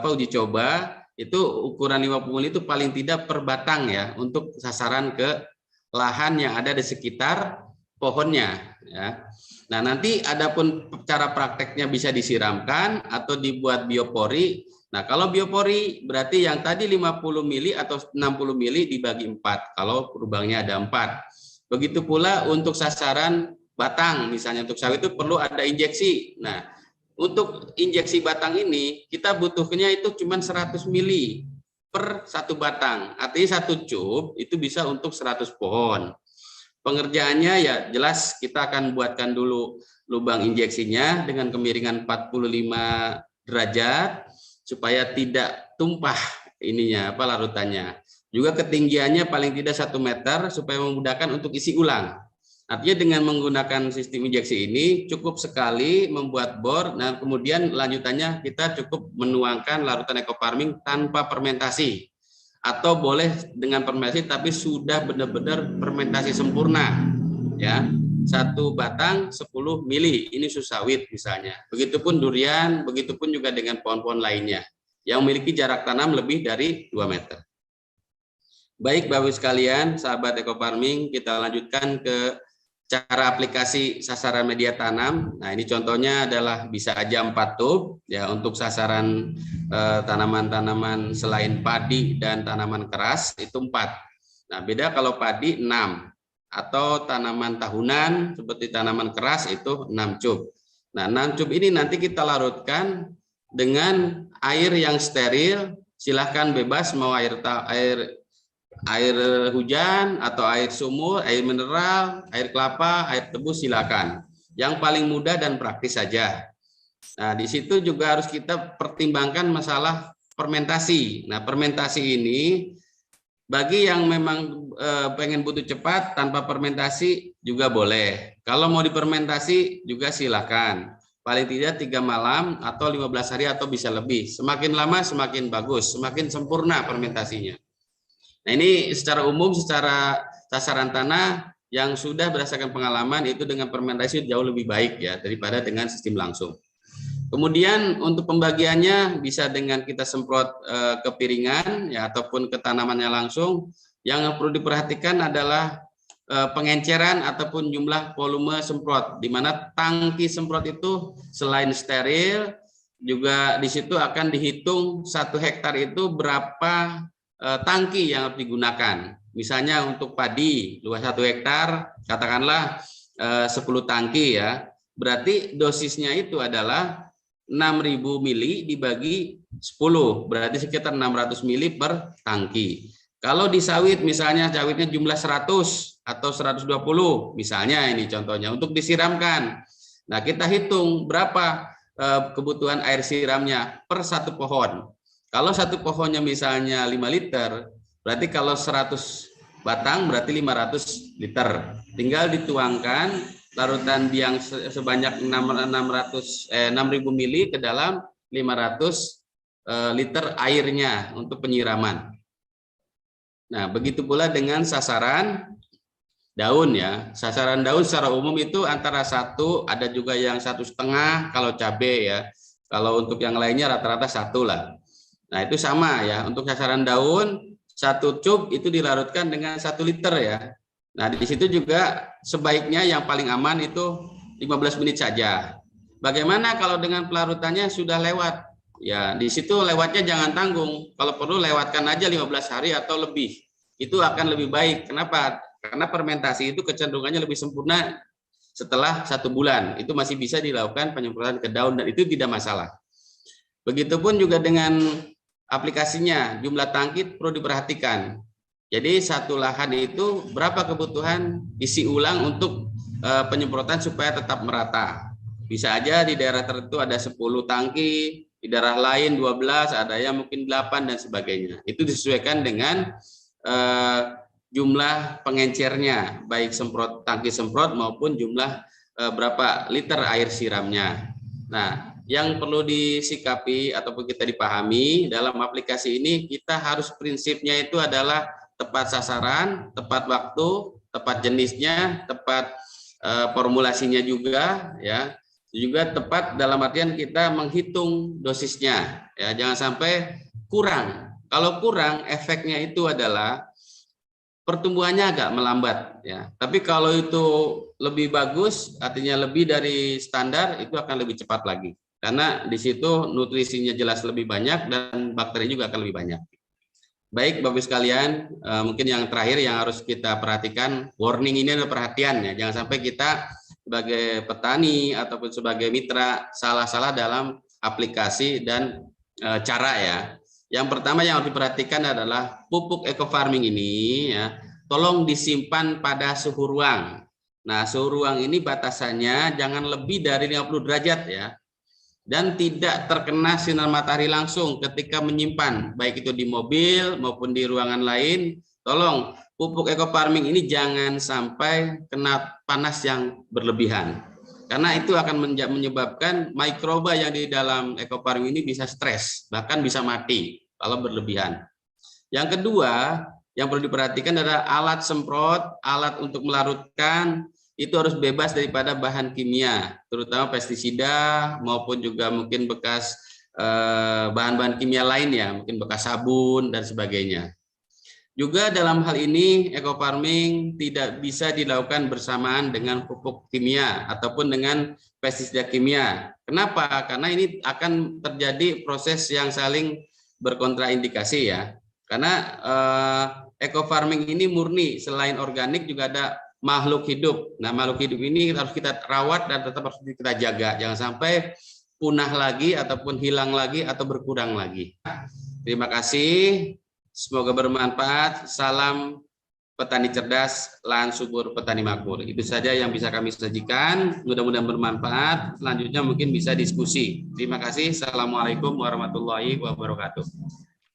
uji coba, itu ukuran 50 mili itu paling tidak per batang ya, untuk sasaran ke lahan yang ada di sekitar pohonnya ya. Nah, nanti adapun cara prakteknya bisa disiramkan atau dibuat biopori. Nah, kalau biopori berarti yang tadi 50 mili atau 60 mili dibagi 4 kalau lubangnya ada 4. Begitu pula untuk sasaran batang, misalnya untuk sawit itu perlu ada injeksi. Nah, untuk injeksi batang ini kita butuhnya itu cuma 100 mili per 1 batang. Artinya 1 cub itu bisa untuk 100 pohon. Pengerjaannya ya jelas kita akan buatkan dulu lubang injeksinya dengan kemiringan 45 derajat supaya tidak tumpah ininya larutannya. Juga ketinggiannya paling tidak 1 meter supaya memudahkan untuk isi ulang. Artinya dengan menggunakan sistem injeksi ini cukup sekali membuat bor, dan kemudian lanjutannya kita cukup menuangkan larutan ekofarming tanpa fermentasi. Atau boleh dengan fermentasi tapi sudah benar-benar fermentasi sempurna. Ya, 1 batang 10 mili, ini susawit misalnya. Begitupun durian, begitupun juga dengan pohon-pohon lainnya yang memiliki jarak tanam lebih dari 2 meter. Baik Bapak Ibu sekalian, sahabat ekofarming, kita lanjutkan ke cara aplikasi sasaran media tanam. Nah, ini contohnya adalah bisa aja 4 tub ya untuk sasaran tanaman-tanaman selain padi dan tanaman keras itu 4. Nah, beda kalau padi 6 atau tanaman tahunan seperti tanaman keras itu 6 cub. Nah, 6 cub ini nanti kita larutkan dengan air yang steril silahkan bebas mau air hujan atau air sumur, air mineral, air kelapa, air tebu, silakan. Yang paling mudah dan praktis saja. Nah, di situ juga harus kita pertimbangkan masalah fermentasi. Nah, fermentasi ini bagi yang memang pengen butuh cepat tanpa fermentasi juga boleh. Kalau mau difermentasi juga silakan. Paling tidak 3 malam atau 15 hari atau bisa lebih. Semakin lama semakin bagus, semakin sempurna fermentasinya. Nah, ini secara umum, secara sasaran tanah yang sudah berdasarkan pengalaman itu dengan fermentasi jauh lebih baik ya daripada dengan sistem langsung. Kemudian untuk pembagiannya bisa dengan kita semprot ke piringan ya ataupun ke tanamannya langsung. Yang perlu diperhatikan adalah pengenceran ataupun jumlah volume semprot, di mana tangki semprot itu selain steril juga di situ akan dihitung 1 hektar itu berapa tangki yang harus digunakan. Misalnya untuk padi luas 1 hektar katakanlah 10 tangki ya, berarti dosisnya itu adalah 6.000 mili dibagi 10, berarti sekitar 600 mili per tangki. Kalau di sawit misalnya sawitnya jumlah 100 atau 120 misalnya, ini contohnya untuk disiramkan. Nah, kita hitung berapa kebutuhan air siramnya per 1 pohon. Kalau 1 pohonnya misalnya 5 liter, berarti kalau 100 batang berarti 500 liter. Tinggal dituangkan larutan biang sebanyak 6.000 mili ke dalam 500 liter airnya untuk penyiraman. Nah, begitu pula dengan sasaran daun ya. Sasaran daun secara umum itu antara 1, ada juga yang 1,5 kalau cabai ya. Kalau untuk yang lainnya rata-rata 1 lah. Nah, itu sama ya. Untuk sasaran daun 1 cup itu dilarutkan dengan 1 liter ya. Nah, di situ juga sebaiknya yang paling aman itu 15 menit saja. Bagaimana kalau dengan pelarutannya sudah lewat? Ya, di situ lewatnya jangan tanggung. Kalau perlu lewatkan aja 15 hari atau lebih. Itu akan lebih baik. Kenapa? Karena fermentasi itu kecenderungannya lebih sempurna setelah 1 bulan. Itu masih bisa dilakukan penyemprotan ke daun dan itu tidak masalah. Begitupun juga dengan aplikasinya, jumlah tangki perlu diperhatikan. Jadi 1 lahan itu berapa kebutuhan isi ulang untuk penyemprotan supaya tetap merata. Bisa aja di daerah tertentu ada 10 tangki, di daerah lain 12, ada yang mungkin 8 dan sebagainya. Itu disesuaikan dengan jumlah pengencernya, baik tangki semprot maupun jumlah berapa liter air siramnya. Nah, yang perlu disikapi ataupun kita dipahami dalam aplikasi ini, kita harus prinsipnya itu adalah tepat sasaran, tepat waktu, tepat jenisnya, tepat formulasinya juga ya. Juga tepat dalam artian kita menghitung dosisnya ya, jangan sampai kurang. Kalau kurang efeknya itu adalah pertumbuhannya agak melambat ya. Tapi kalau itu lebih bagus, artinya lebih dari standar, itu akan lebih cepat lagi. Karena di situ nutrisinya jelas lebih banyak dan bakteri juga akan lebih banyak. Baik Bapak sekalian, mungkin yang terakhir yang harus kita perhatikan, warning ini adalah perhatian ya. Jangan sampai kita sebagai petani ataupun sebagai mitra salah-salah dalam aplikasi dan cara ya. Yang pertama yang harus diperhatikan adalah pupuk eco farming ini ya, tolong disimpan pada suhu ruang. Nah, suhu ruang ini batasannya jangan lebih dari 50 derajat ya. Dan tidak terkena sinar matahari langsung ketika menyimpan, baik itu di mobil maupun di ruangan lain. Tolong pupuk eco farming ini jangan sampai kena panas yang berlebihan. Karena itu akan menyebabkan mikroba yang di dalam eco farming ini bisa stres, bahkan bisa mati kalau berlebihan. Yang kedua, yang perlu diperhatikan adalah alat semprot, alat untuk melarutkan, itu harus bebas daripada bahan kimia, terutama pestisida maupun juga mungkin bekas bahan-bahan kimia lain ya, mungkin bekas sabun dan sebagainya. Juga dalam hal ini eco farming tidak bisa dilakukan bersamaan dengan pupuk kimia ataupun dengan pestisida kimia. Kenapa? Karena ini akan terjadi proses yang saling berkontraindikasi ya. Karena eco farming ini murni, selain organik juga ada makhluk hidup. Nah, makhluk hidup ini harus kita rawat dan tetap harus kita jaga. Jangan sampai punah lagi ataupun hilang lagi atau berkurang lagi. Terima kasih. Semoga bermanfaat. Salam petani cerdas, lahan subur, petani makmur. Itu saja yang bisa kami sajikan. Mudah-mudahan bermanfaat. Selanjutnya mungkin bisa diskusi. Terima kasih. Assalamualaikum warahmatullahi wabarakatuh.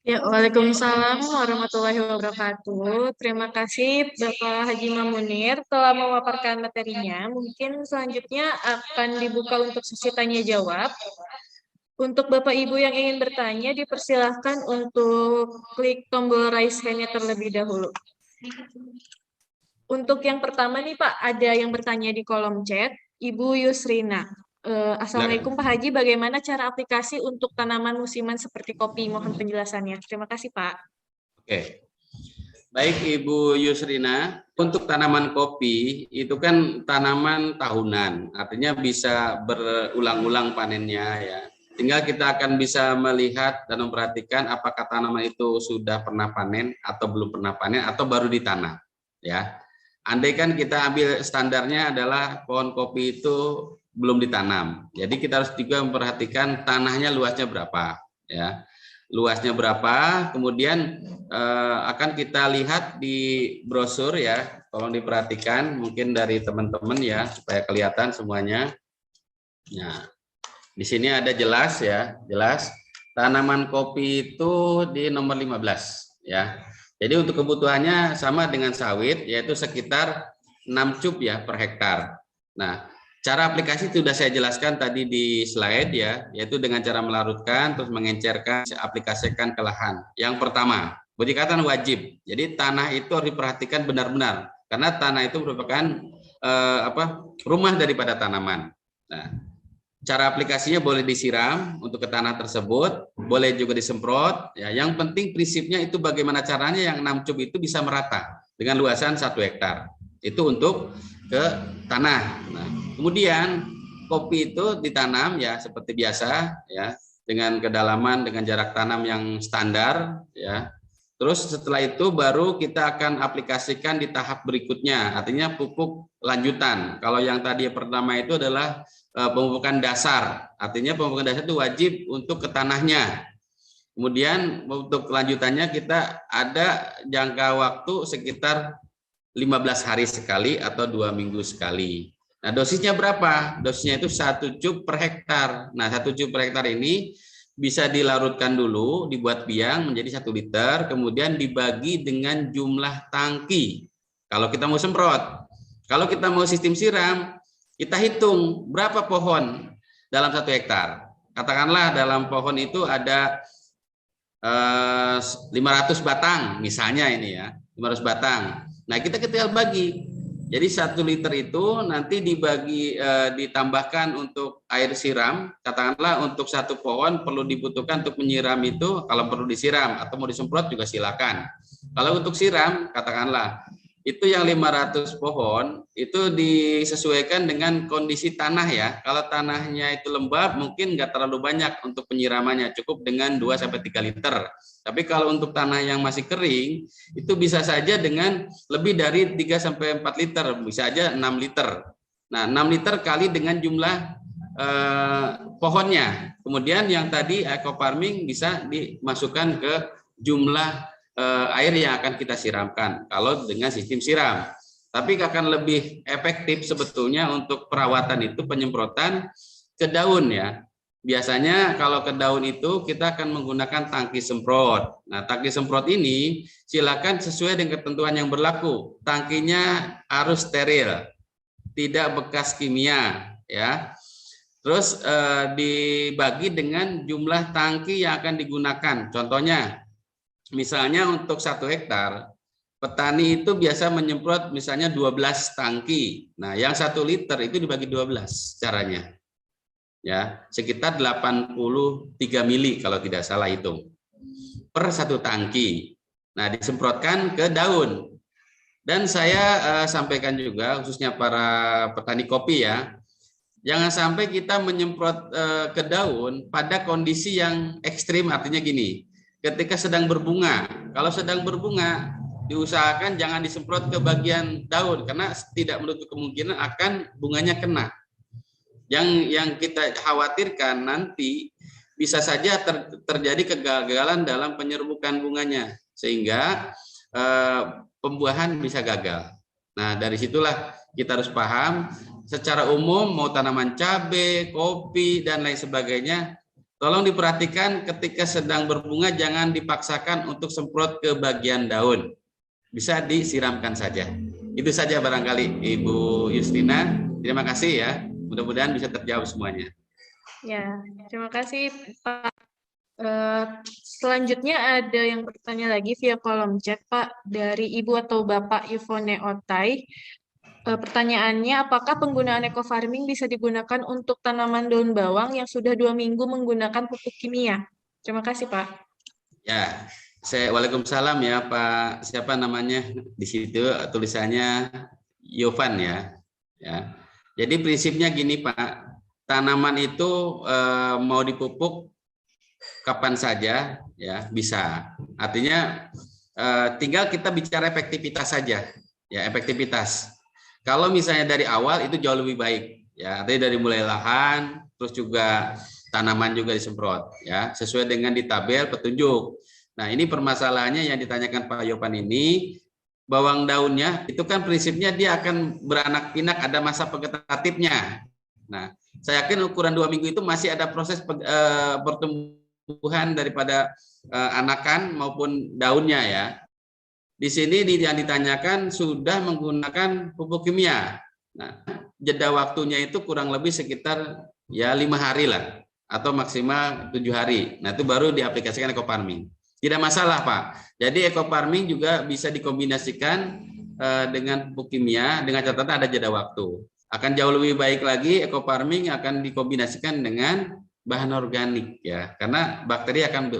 Ya, Waalaikumsalam warahmatullahi wabarakatuh. Terima kasih Bapak Haji Mamunir telah memaparkan materinya. Mungkin selanjutnya akan dibuka untuk sesi tanya jawab. Untuk Bapak Ibu yang ingin bertanya, dipersilahkan untuk klik tombol raise hand-nya terlebih dahulu. Untuk yang pertama nih Pak, ada yang bertanya di kolom chat, Ibu Yusrina. Assalamualaikum Pak Haji, bagaimana cara aplikasi untuk tanaman musiman seperti kopi? Mohon penjelasannya. Terima kasih Pak. Oke. Baik Ibu Yusrina, untuk tanaman kopi itu kan tanaman tahunan, artinya bisa berulang-ulang panennya ya. Tinggal kita akan bisa melihat dan memperhatikan apakah tanaman itu sudah pernah panen atau belum pernah panen atau baru ditanam ya. Andai kan kita ambil standarnya adalah pohon kopi itu belum ditanam. Jadi kita harus juga memperhatikan tanahnya luasnya berapa ya. Luasnya berapa, kemudian akan kita lihat di brosur ya. Tolong diperhatikan mungkin dari teman-teman ya supaya kelihatan semuanya. Nah, di sini ada jelas ya, jelas tanaman kopi itu di nomor 15 ya. Jadi untuk kebutuhannya sama dengan sawit, yaitu sekitar 6 cub ya per hektar. Nah, cara aplikasi itu sudah saya jelaskan tadi di slide ya, yaitu dengan cara melarutkan, terus mengencerkan, aplikasikan ke lahan. Yang pertama, dikatakan wajib. Jadi tanah itu harus diperhatikan benar-benar, karena tanah itu merupakan rumah daripada tanaman. Nah, cara aplikasinya boleh disiram untuk ke tanah tersebut, boleh juga disemprot. Ya, yang penting prinsipnya itu bagaimana caranya yang 6 cub itu bisa merata dengan luasan 1 hektar. Itu untuk ke tanah. Nah, kemudian kopi itu ditanam ya seperti biasa ya dengan kedalaman dengan jarak tanam yang standar ya. Terus setelah itu baru kita akan aplikasikan di tahap berikutnya, artinya pupuk lanjutan. Kalau yang tadi pertama itu adalah pemupukan dasar, artinya pemupukan dasar itu wajib untuk ke tanahnya. Kemudian untuk kelanjutannya kita ada jangka waktu sekitar 15 hari sekali atau 2 minggu sekali. Nah, dosisnya berapa? Dosisnya itu 1 cub per hektar. Nah, 1 cub per hektar ini bisa dilarutkan dulu, dibuat biang menjadi 1 liter, kemudian dibagi dengan jumlah tangki. Kalau kita mau semprot, kalau kita mau sistem siram, kita hitung berapa pohon dalam 1 hektar. Katakanlah dalam pohon itu ada 500 batang, misalnya ini ya, 500 batang. Nah, kita tinggal bagi. Jadi 1 liter itu nanti dibagi ditambahkan untuk air siram. Katakanlah untuk 1 pohon perlu dibutuhkan untuk menyiram itu kalau perlu disiram atau mau disemprot juga silakan. Kalau untuk siram katakanlah itu yang 500 pohon itu disesuaikan dengan kondisi tanah ya. Kalau tanahnya itu lembab mungkin nggak terlalu banyak untuk penyiramannya, cukup dengan 2-3 liter. Tapi kalau untuk tanah yang masih kering itu bisa saja dengan lebih dari 3-4 liter, bisa aja 6 liter. Nah, 6 liter kali dengan jumlah pohonnya. Kemudian yang tadi eco farming bisa dimasukkan ke jumlah air yang akan kita siramkan kalau dengan sistem siram. Tapi akan lebih efektif sebetulnya untuk perawatan itu penyemprotan ke daun ya. Biasanya kalau ke daun itu kita akan menggunakan tangki semprot. Nah, tangki semprot ini silakan sesuai dengan ketentuan yang berlaku. Tangkinya harus steril, tidak bekas kimia ya. Terus dibagi dengan jumlah tangki yang akan digunakan. Contohnya misalnya untuk 1 hektar, petani itu biasa menyemprot misalnya 12 tangki. Nah, yang 1 liter itu dibagi 12 caranya. Ya, sekitar 83 mili kalau tidak salah hitung. Per 1 tangki. Nah, disemprotkan ke daun. Dan saya sampaikan juga khususnya para petani kopi ya, jangan sampai kita menyemprot ke daun pada kondisi yang ekstrim, artinya gini. Ketika sedang berbunga, kalau sedang berbunga diusahakan jangan disemprot ke bagian daun karena tidak menutup kemungkinan akan bunganya kena. Yang kita khawatirkan nanti bisa saja terjadi kegagalan dalam penyerbukan bunganya, sehingga pembuahan bisa gagal. Nah, dari situlah kita harus paham secara umum mau tanaman cabai, kopi, dan lain sebagainya, tolong diperhatikan ketika sedang berbunga jangan dipaksakan untuk semprot ke bagian daun. Bisa disiramkan saja. Itu saja barangkali Ibu Justina. Terima kasih ya. Mudah-mudahan bisa terjawab semuanya. Ya, terima kasih Pak. Selanjutnya ada yang bertanya lagi via kolom chat, Pak, dari Ibu atau Bapak Yvonne Otai. Pertanyaannya, apakah penggunaan eco farming bisa digunakan untuk tanaman daun bawang yang sudah 2 minggu menggunakan pupuk kimia? Terima kasih, Pak. Ya, Waalaikumsalam ya Pak. Siapa namanya di situ tulisannya Yovan ya. Ya. Jadi prinsipnya gini Pak, tanaman itu mau dipupuk kapan saja ya bisa. Artinya tinggal kita bicara efektivitas saja ya, efektivitas. Kalau misalnya dari awal itu jauh lebih baik ya, artinya dari mulai lahan terus juga tanaman juga disemprot ya, sesuai dengan di tabel petunjuk. Nah, ini permasalahannya yang ditanyakan Pak Yopan ini, bawang daunnya itu kan prinsipnya dia akan beranak pinak, ada masa vegetatifnya. Nah, saya yakin ukuran 2 minggu itu masih ada proses pertumbuhan daripada anakan maupun daunnya ya. Di sini yang ditanyakan sudah menggunakan pupuk kimia. Nah, jeda waktunya itu kurang lebih sekitar ya 5 hari lah atau maksimal 7 hari. Nah, itu baru diaplikasikan eco farming. Tidak masalah, Pak. Jadi eco farming juga bisa dikombinasikan dengan pupuk kimia dengan catatan ada jeda waktu. Akan jauh lebih baik lagi eco farming akan dikombinasikan dengan bahan organik ya, karena bakteri akan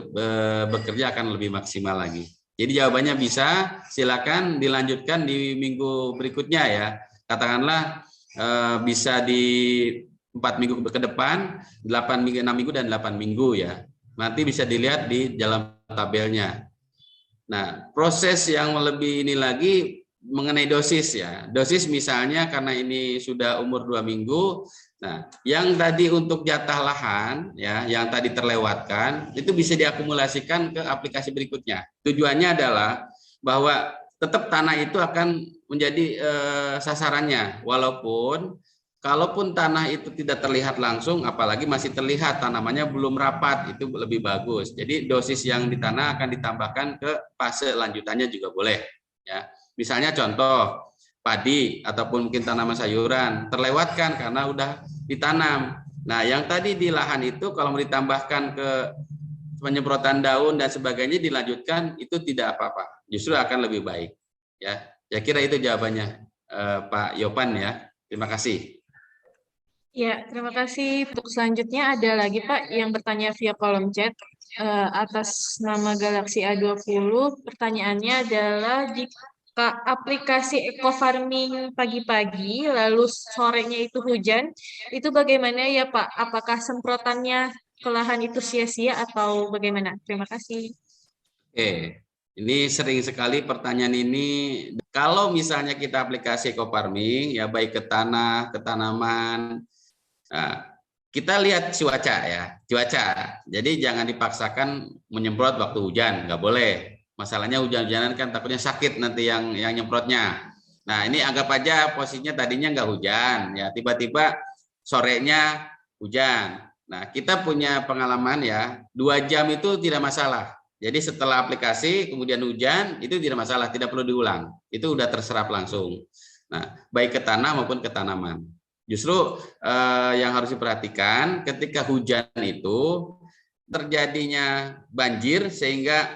bekerja akan lebih maksimal lagi. Jadi jawabannya bisa, silakan dilanjutkan di minggu berikutnya ya. Katakanlah bisa di 4 minggu ke depan, 8 minggu, 6 minggu, dan 8 minggu ya. Nanti bisa dilihat di dalam tabelnya. Nah, proses yang lebih ini lagi mengenai dosis ya. Dosis misalnya karena ini sudah umur 2 minggu, nah yang tadi untuk jatah lahan ya, yang tadi terlewatkan, itu bisa diakumulasikan ke aplikasi berikutnya. Tujuannya adalah bahwa tetap tanah itu akan menjadi sasarannya, walaupun kalaupun tanah itu tidak terlihat langsung, apalagi masih terlihat tanamannya belum rapat, itu lebih bagus. Jadi dosis yang di tanah akan ditambahkan ke fase lanjutannya juga boleh. Ya, misalnya contoh padi ataupun mungkin tanaman sayuran terlewatkan karena udah ditanam. Nah, yang tadi di lahan itu kalau mau ditambahkan ke penyemprotan daun dan sebagainya dilanjutkan itu tidak apa-apa, justru akan lebih baik. Ya, saya kira itu jawabannya Pak Yopan ya. Terima kasih. Ya, terima kasih. Untuk selanjutnya ada lagi Pak yang bertanya via kolom chat atas nama Galaxy A20. Pertanyaannya adalah jika aplikasi eco farming pagi-pagi lalu sorenya itu hujan, itu bagaimana ya Pak? Apakah semprotannya ke lahan itu sia-sia atau bagaimana? Terima kasih. Oke, ini sering sekali pertanyaan ini. Kalau misalnya kita aplikasi eco farming, ya baik ke tanah, ke tanaman, nah, kita lihat cuaca ya, cuaca. Jadi jangan dipaksakan menyemprot waktu hujan, nggak boleh. Masalahnya hujan-hujanan kan takutnya sakit nanti yang nyemprotnya. Nah, ini anggap aja posisinya tadinya nggak hujan, ya tiba-tiba sorenya hujan. Nah, kita punya pengalaman ya, 2 jam itu tidak masalah. Jadi setelah aplikasi kemudian hujan itu tidak masalah, tidak perlu diulang. Itu udah terserap langsung. Nah, baik ke tanah maupun ke tanaman. Justru yang harus diperhatikan ketika hujan itu terjadinya banjir sehingga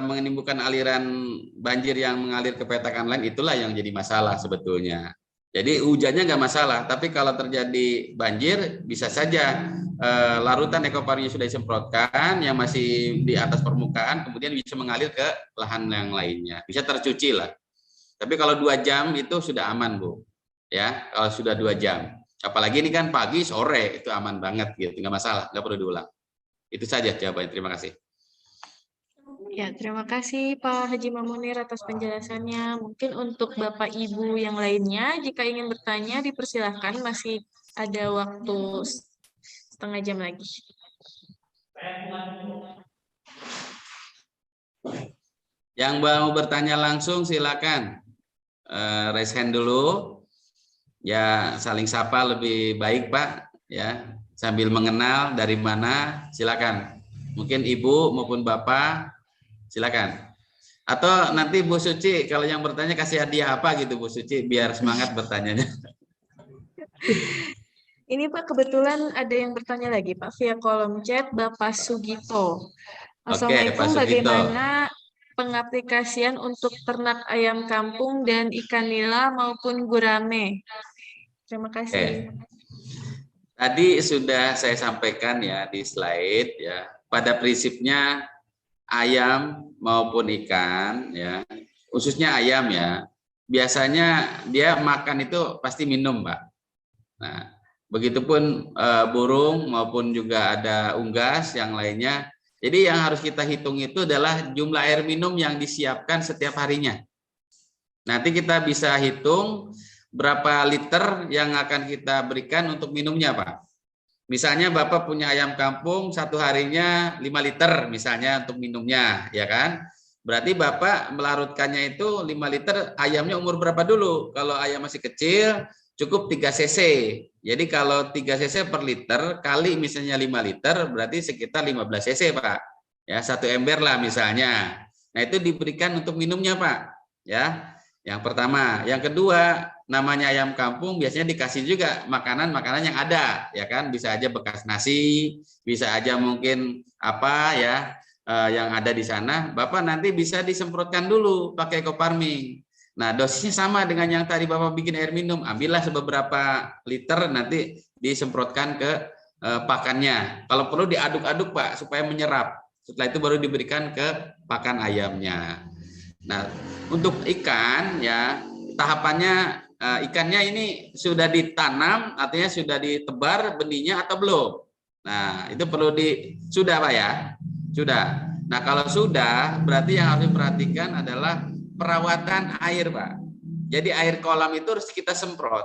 menimbulkan aliran banjir yang mengalir ke petakan lain, itulah yang jadi masalah sebetulnya. Jadi hujannya nggak masalah, tapi kalau terjadi banjir bisa saja larutan ekofarming sudah disemprotkan yang masih di atas permukaan kemudian bisa mengalir ke lahan yang lainnya, bisa tercuci lah. Tapi kalau 2 jam itu sudah aman Bu, ya kalau sudah 2 jam. Apalagi ini kan pagi sore itu aman banget gitu, nggak masalah, nggak perlu diulang. Itu saja jawabannya. Terima kasih. Ya, terima kasih Pak Haji Mamunir atas penjelasannya. Mungkin untuk Bapak Ibu yang lainnya, jika ingin bertanya, dipersilahkan masih ada waktu setengah jam lagi. Yang mau bertanya langsung silakan raise hand dulu. Ya, saling sapa lebih baik, Pak. Ya, sambil mengenal dari mana, silakan. Mungkin Ibu maupun Bapak, silakan. Atau nanti Bu Suci, kalau yang bertanya kasih hadiah apa gitu, Bu Suci, biar semangat bertanyanya. Ini Pak, kebetulan ada yang bertanya lagi Pak via kolom chat, Bapak Sugito. Oke, Pak Assalamualaikum, Sugito. bagaimana pengaplikasian untuk ternak ayam kampung dan ikan nila maupun gurame? Terima kasih. Tadi sudah saya sampaikan ya di slide ya. Pada prinsipnya ayam maupun ikan ya, khususnya ayam ya, biasanya dia makan itu pasti minum, Pak. Nah, begitupun burung maupun juga ada unggas yang lainnya. Jadi yang harus kita hitung itu adalah jumlah air minum yang disiapkan setiap harinya. Nanti kita bisa hitung berapa liter yang akan kita berikan untuk minumnya, Pak. Misalnya Bapak punya ayam kampung satu harinya 5 liter misalnya untuk minumnya, ya kan? Berarti Bapak melarutkannya itu 5 liter, ayamnya umur berapa dulu? Kalau ayam masih kecil cukup 3 cc. Jadi kalau 3 cc per liter kali misalnya 5 liter berarti sekitar 15 cc, Pak. Ya, 1 ember lah misalnya. Nah, itu diberikan untuk minumnya, Pak. Ya. Yang pertama, yang kedua, namanya ayam kampung biasanya dikasih juga makanan-makanan yang ada, ya kan? Bisa aja bekas nasi, bisa aja mungkin apa ya yang ada di sana. Bapak nanti bisa disemprotkan dulu pakai ekofarming. Nah, dosisnya sama dengan yang tadi Bapak bikin air minum. Ambillah beberapa liter nanti disemprotkan ke pakannya. Kalau perlu diaduk-aduk, Pak, supaya menyerap. Setelah itu baru diberikan ke pakan ayamnya. Nah, untuk ikan ya tahapannya ikannya ini sudah ditanam, artinya sudah ditebar benihnya atau belum? Nah, itu perlu sudah, Pak ya? Sudah. Nah, kalau sudah berarti yang harus diperhatikan adalah perawatan air, Pak. Jadi air kolam itu harus kita semprot.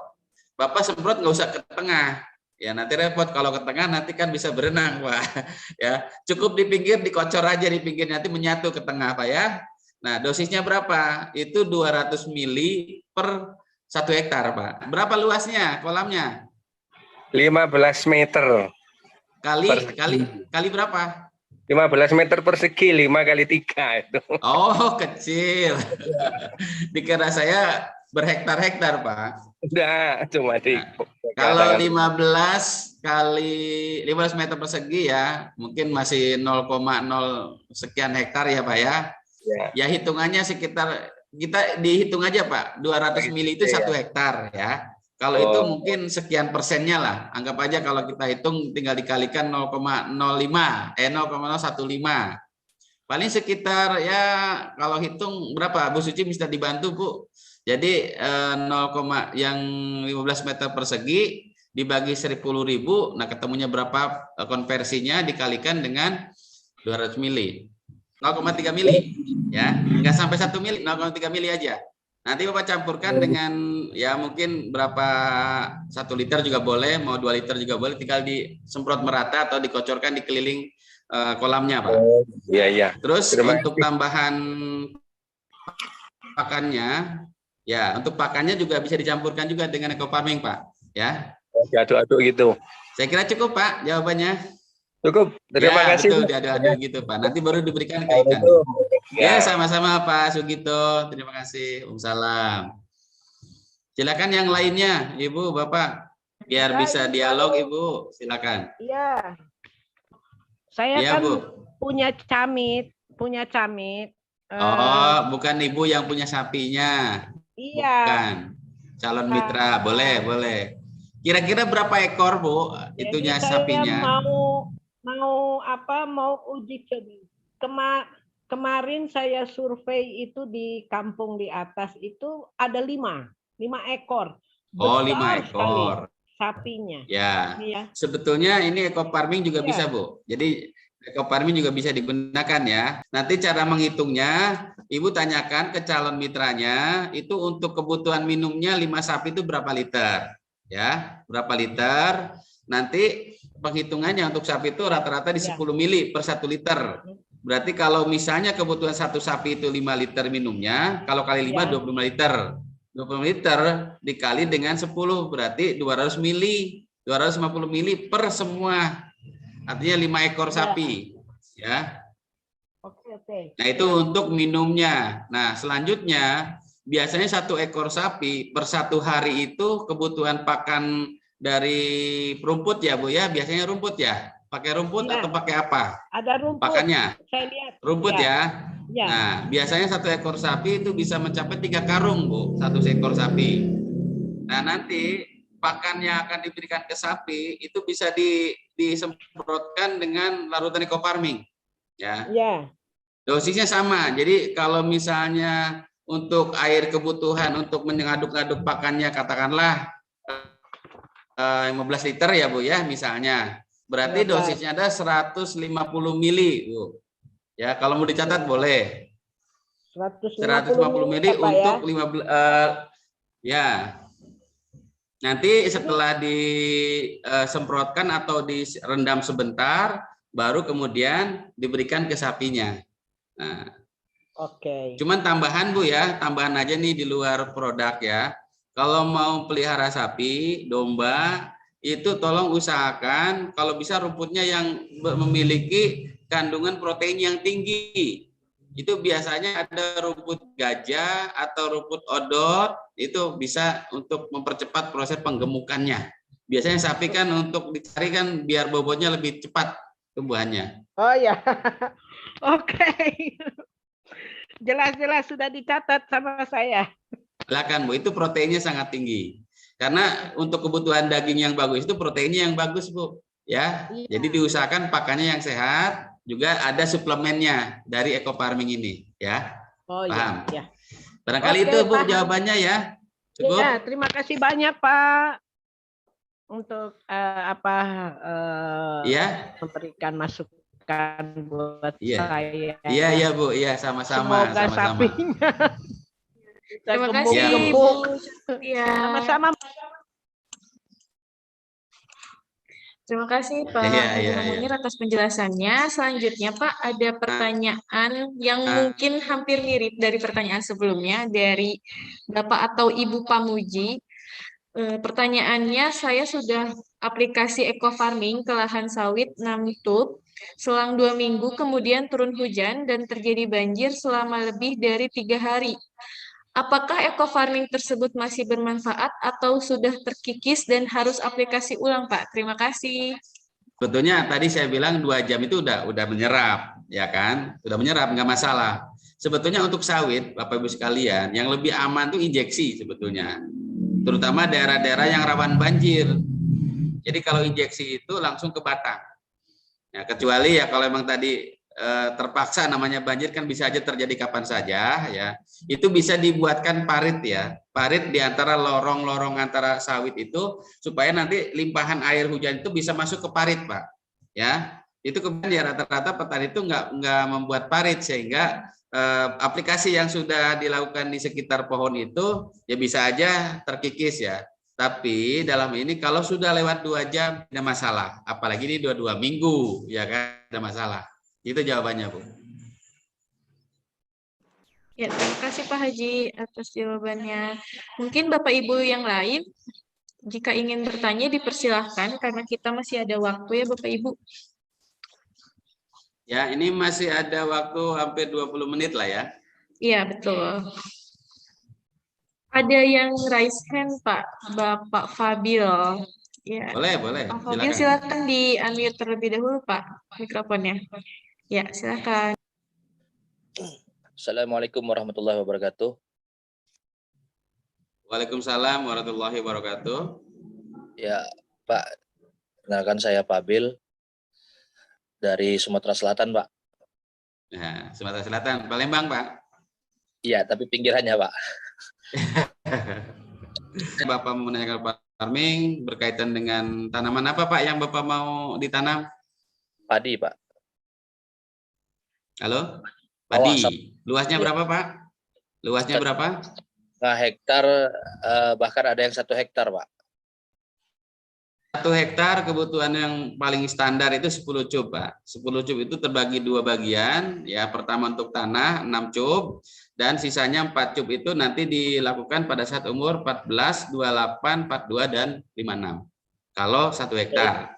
Bapak semprot nggak usah ke tengah. Ya, nanti repot kalau ke tengah nanti kan bisa berenang, Pak. Ya, cukup di pinggir dikocor aja di pinggir nanti menyatu ke tengah, Pak ya. Nah, dosisnya berapa? Itu 200 mili per 1 hektar, Pak. Berapa luasnya kolamnya? 15 meter. Kali berapa? 15 meter persegi, 5 kali 3 itu. Oh, kecil. Dikira saya berhektar-hektar, Pak. Udah, cuma di. Nah, kalau 15 kali 15 meter persegi ya, mungkin masih 0,0 sekian hektar ya, Pak ya. Ya hitungannya sekitar kita dihitung aja, Pak, 200 mili itu 1 hektar ya. Kalau itu mungkin sekian persennya lah. Anggap aja kalau kita hitung tinggal dikalikan 0,05 0,015. Paling sekitar ya kalau hitung berapa Bu Suci bisa dibantu, Bu. Jadi 0, yang 15 meter persegi dibagi 10.000, nah ketemunya berapa konversinya dikalikan dengan 200 mili. 0,3 mili ya, nggak sampai 1 mili, 0,3 mili aja. Nanti Bapak campurkan dengan ya mungkin berapa 1 liter juga boleh, mau 2 liter juga boleh, tinggal disemprot merata atau dikocorkan di keliling kolamnya, Pak. Iya, iya. Terus untuk tambahan pakannya, ya untuk pakannya juga bisa dicampurkan juga dengan ekofarming, Pak. Ya. Diaduk-aduk gitu. Saya kira cukup, Pak, jawabannya. Cukup. Terima kasih. Betul, diaduk-aduk gitu, Pak. Nanti baru diberikan ke ikan. Ya, sama-sama Pak Sugito. Terima kasih. Salam. Silakan yang lainnya, Ibu, Bapak. Biar bisa dialog, Ibu. Silakan. Iya. Saya ya, kan Bu. punya camit. Oh, bukan Ibu yang punya sapinya. Iya. Bukan. Calon mitra, boleh. Kira-kira berapa ekor, Bu? Itunya Jadi sapinya. Saya mau uji coba. Kemarin saya survei itu di kampung di atas itu ada 5 ekor. Oh, 5 ekor. Sapinya. Ya. Sebetulnya ini ekofarming juga bisa, Bu. Jadi ekofarming juga bisa digunakan ya. Nanti cara menghitungnya, Ibu tanyakan ke calon mitranya, itu untuk kebutuhan minumnya 5 sapi itu berapa liter? Ya, berapa liter? nanti penghitungannya untuk sapi itu rata-rata di Ya. 10 mili per 1 liter. Berarti kalau misalnya kebutuhan satu sapi itu 5 liter minumnya, kalau kali 5 Ya. 25 liter. 20 liter dikali dengan 10 berarti 200 mili. 250 mili per semua. Artinya 5 ekor Ya. sapi. Ya. Oke. Nah, itu untuk minumnya. Nah, selanjutnya biasanya 1 ekor sapi per 1 hari itu kebutuhan pakan dari rumput ya, Bu ya. Biasanya rumput ya. Pakai rumput Ya. atau pakai apa? Ada rumput. Pakannya. Saya lihat. Rumput ya. Ya. Nah, biasanya 1 ekor sapi itu bisa mencapai 3 karung, Bu. 1 ekor sapi. Nah, nanti pakan yang akan diberikan ke sapi itu bisa disemprotkan dengan larutan eco farming. Ya. Ya. Dosisnya sama. Jadi kalau misalnya untuk air kebutuhan untuk mengaduk-aduk pakannya katakanlah 15 liter ya, Bu ya, misalnya. Berarti 15. dosisnya ada 150 mili, Bu. Ya, kalau mau dicatat boleh. 150 mili apa untuk ya? 15 ya. Nanti setelah disemprotkan atau direndam sebentar, baru kemudian diberikan ke sapinya. Nah, Oke. cuman tambahan, Bu ya, tambahan aja nih di luar produk ya. Kalau mau pelihara sapi, domba, itu tolong usahakan kalau bisa rumputnya yang memiliki kandungan protein yang tinggi. Itu biasanya ada rumput gajah atau rumput odot, itu bisa untuk mempercepat proses penggemukannya. Biasanya sapi kan untuk dicari kan biar bobotnya lebih cepat tumbuhannya. Oh ya. Oke. Jelas-jelas sudah dicatat sama saya. Silakan, Bu, itu proteinnya sangat tinggi. Karena untuk kebutuhan daging yang bagus itu proteinnya yang bagus, Bu. Ya. Iya. Jadi diusahakan pakannya yang sehat, juga ada suplemennya dari eco farming ini, ya. Oh Paham? ya. Barangkali Oke, itu, Bu, paham. jawabannya ya. Cukup? Ya, terima kasih banyak, Pak, untuk Iya. memberikan masukan buat Iya. saya. Iya, Bu. Iya, sama-sama, Semoga sama-sama. sapinya Terima kasih, gemuk-gemuk. Ya. Sama-sama. Terima kasih Pak Iya. Munir atas penjelasannya. Selanjutnya Pak, ada pertanyaan yang mungkin hampir mirip dari pertanyaan sebelumnya dari Bapak atau Ibu Pamuji. Pertanyaannya, saya sudah aplikasi eco farming ke lahan sawit Namtub selang 2 minggu, kemudian turun hujan dan terjadi banjir selama lebih dari 3 hari. Apakah eco farming tersebut masih bermanfaat atau sudah terkikis dan harus aplikasi ulang, Pak? Terima kasih. Sebetulnya tadi saya bilang 2 jam itu udah menyerap, ya kan? Udah menyerap, nggak masalah. Sebetulnya untuk sawit, Bapak Ibu sekalian, yang lebih aman tuh injeksi sebetulnya. Terutama daerah-daerah yang rawan banjir. Jadi kalau injeksi itu langsung ke batang. Ya, kecuali ya kalau emang tadi terpaksa namanya banjir kan bisa aja terjadi kapan saja ya. Itu bisa dibuatkan parit ya. Parit di antara lorong-lorong antara sawit itu supaya nanti limpahan air hujan itu bisa masuk ke parit, Pak. Ya. Itu kemudian ya rata-rata petani itu nggak membuat parit sehingga aplikasi yang sudah dilakukan di sekitar pohon itu ya bisa aja terkikis ya. Tapi dalam ini kalau sudah lewat 2 jam tidak masalah. Apalagi ini 2 minggu ya kan, tidak masalah. Itu jawabannya, Bu. Ya, terima kasih Pak Haji atas jawabannya. Mungkin Bapak Ibu yang lain, jika ingin bertanya dipersilahkan karena kita masih ada waktu ya Bapak Ibu. Ya, ini masih ada waktu hampir 20 menit lah ya. Iya, betul. Ada yang raise hand, Pak, Bapak Fabil. Ya. Boleh. Pak Fabil, silakan di-unmute terlebih dahulu, Pak, mikrofonnya. Ya, silakan. Assalamualaikum warahmatullahi wabarakatuh. Waalaikumsalam warahmatullahi wabarakatuh. Ya, Pak, kenalkan saya Fabil dari Sumatera Selatan, Pak. Nah, Sumatera Selatan, Palembang, Pak. Iya, tapi pinggirannya, Pak. Bapak mau menanyakan farming berkaitan dengan tanaman apa, Pak, yang Bapak mau ditanam? Padi, Pak. Halo? Padi. Oh, Luasnya berapa, Pak? Luasnya berapa? 1 hektar, bahkan ada yang 1 hektar, Pak. hektar kebutuhan yang paling standar itu 10 cub, Pak. 10 cub itu terbagi 2 bagian, ya. Pertama untuk tanah 6 cub dan sisanya 4 cub itu nanti dilakukan pada saat umur 14, 28, 42 dan 56. Kalau 1 hektar.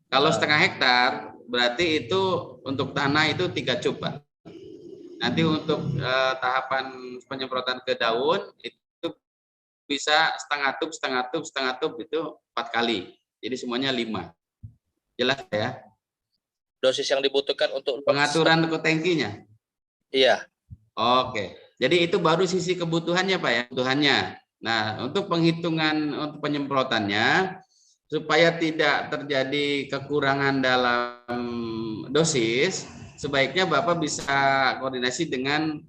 Kalau setengah hektar berarti itu untuk tanah itu 3 cub, Pak. Nanti untuk tahapan penyemprotan ke daun itu bisa setengah tub itu 4 kali. Jadi semuanya 5. Jelas ya? Dosis yang dibutuhkan untuk Pengaturan ke tangkinya. Iya. Oke. Jadi itu baru sisi kebutuhannya, Pak ya, kebutuhannya. Nah, untuk penghitungan untuk penyemprotannya supaya tidak terjadi kekurangan dalam dosis, sebaiknya Bapak bisa koordinasi dengan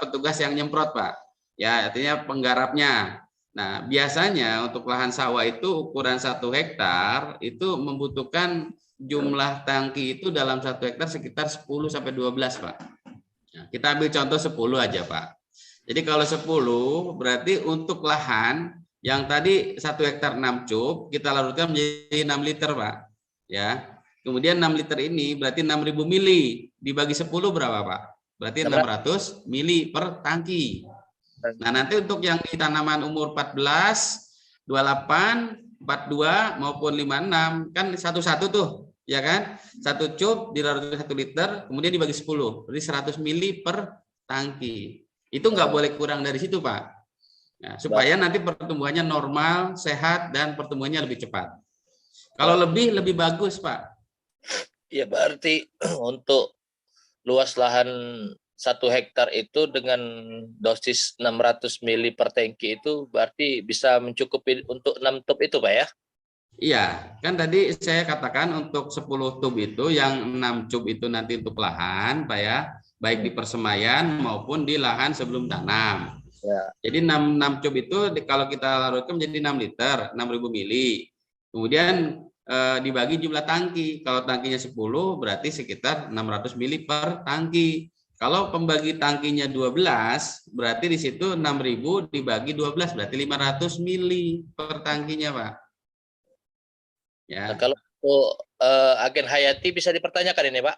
petugas yang nyemprot, Pak. Ya, artinya penggarapnya. Nah, biasanya untuk lahan sawah itu ukuran 1 hektar itu membutuhkan jumlah tangki itu dalam 1 hektar sekitar 10 sampai 12, Pak. Nah, kita ambil contoh 10 aja, Pak. Jadi kalau 10 berarti untuk lahan yang tadi 1 hektar 6 cub kita larutkan menjadi 6 liter, Pak. Ya. Kemudian 6 liter ini berarti 6.000 mili dibagi 10 berapa, Pak? Berarti 600 mili per tangki. Nah, nanti untuk yang di tanaman umur 14, 28, 42 maupun 56 kan satu-satu tuh, ya kan? 1 cub dilarutkan 1 liter, kemudian dibagi 10, berarti 100 mili per tangki. Itu nggak boleh kurang dari situ, Pak. Nah, supaya nanti pertumbuhannya normal, sehat dan pertumbuhannya lebih cepat. Kalau lebih bagus, Pak. Ya berarti untuk luas lahan 1 hektar itu dengan dosis 600 mili per tangki itu berarti bisa mencukupi untuk 6 tub itu, Pak ya? Iya, kan tadi saya katakan untuk 10 tub itu yang 6 cub itu nanti untuk lahan, Pak ya, baik di persemaian maupun di lahan sebelum tanam. Ya. Jadi 6 cub itu kalau kita larutkan menjadi 6 liter, 6.000 mili. Kemudian dibagi jumlah tangki. Kalau tangkinya 10 berarti sekitar 600 mili per tangki. Kalau pembagi tangkinya 12, berarti di situ 6.000 dibagi 12, berarti 500 mili per tangkinya, Pak. Ya. Nah, kalau agen hayati bisa dipertanyakan ini, Pak?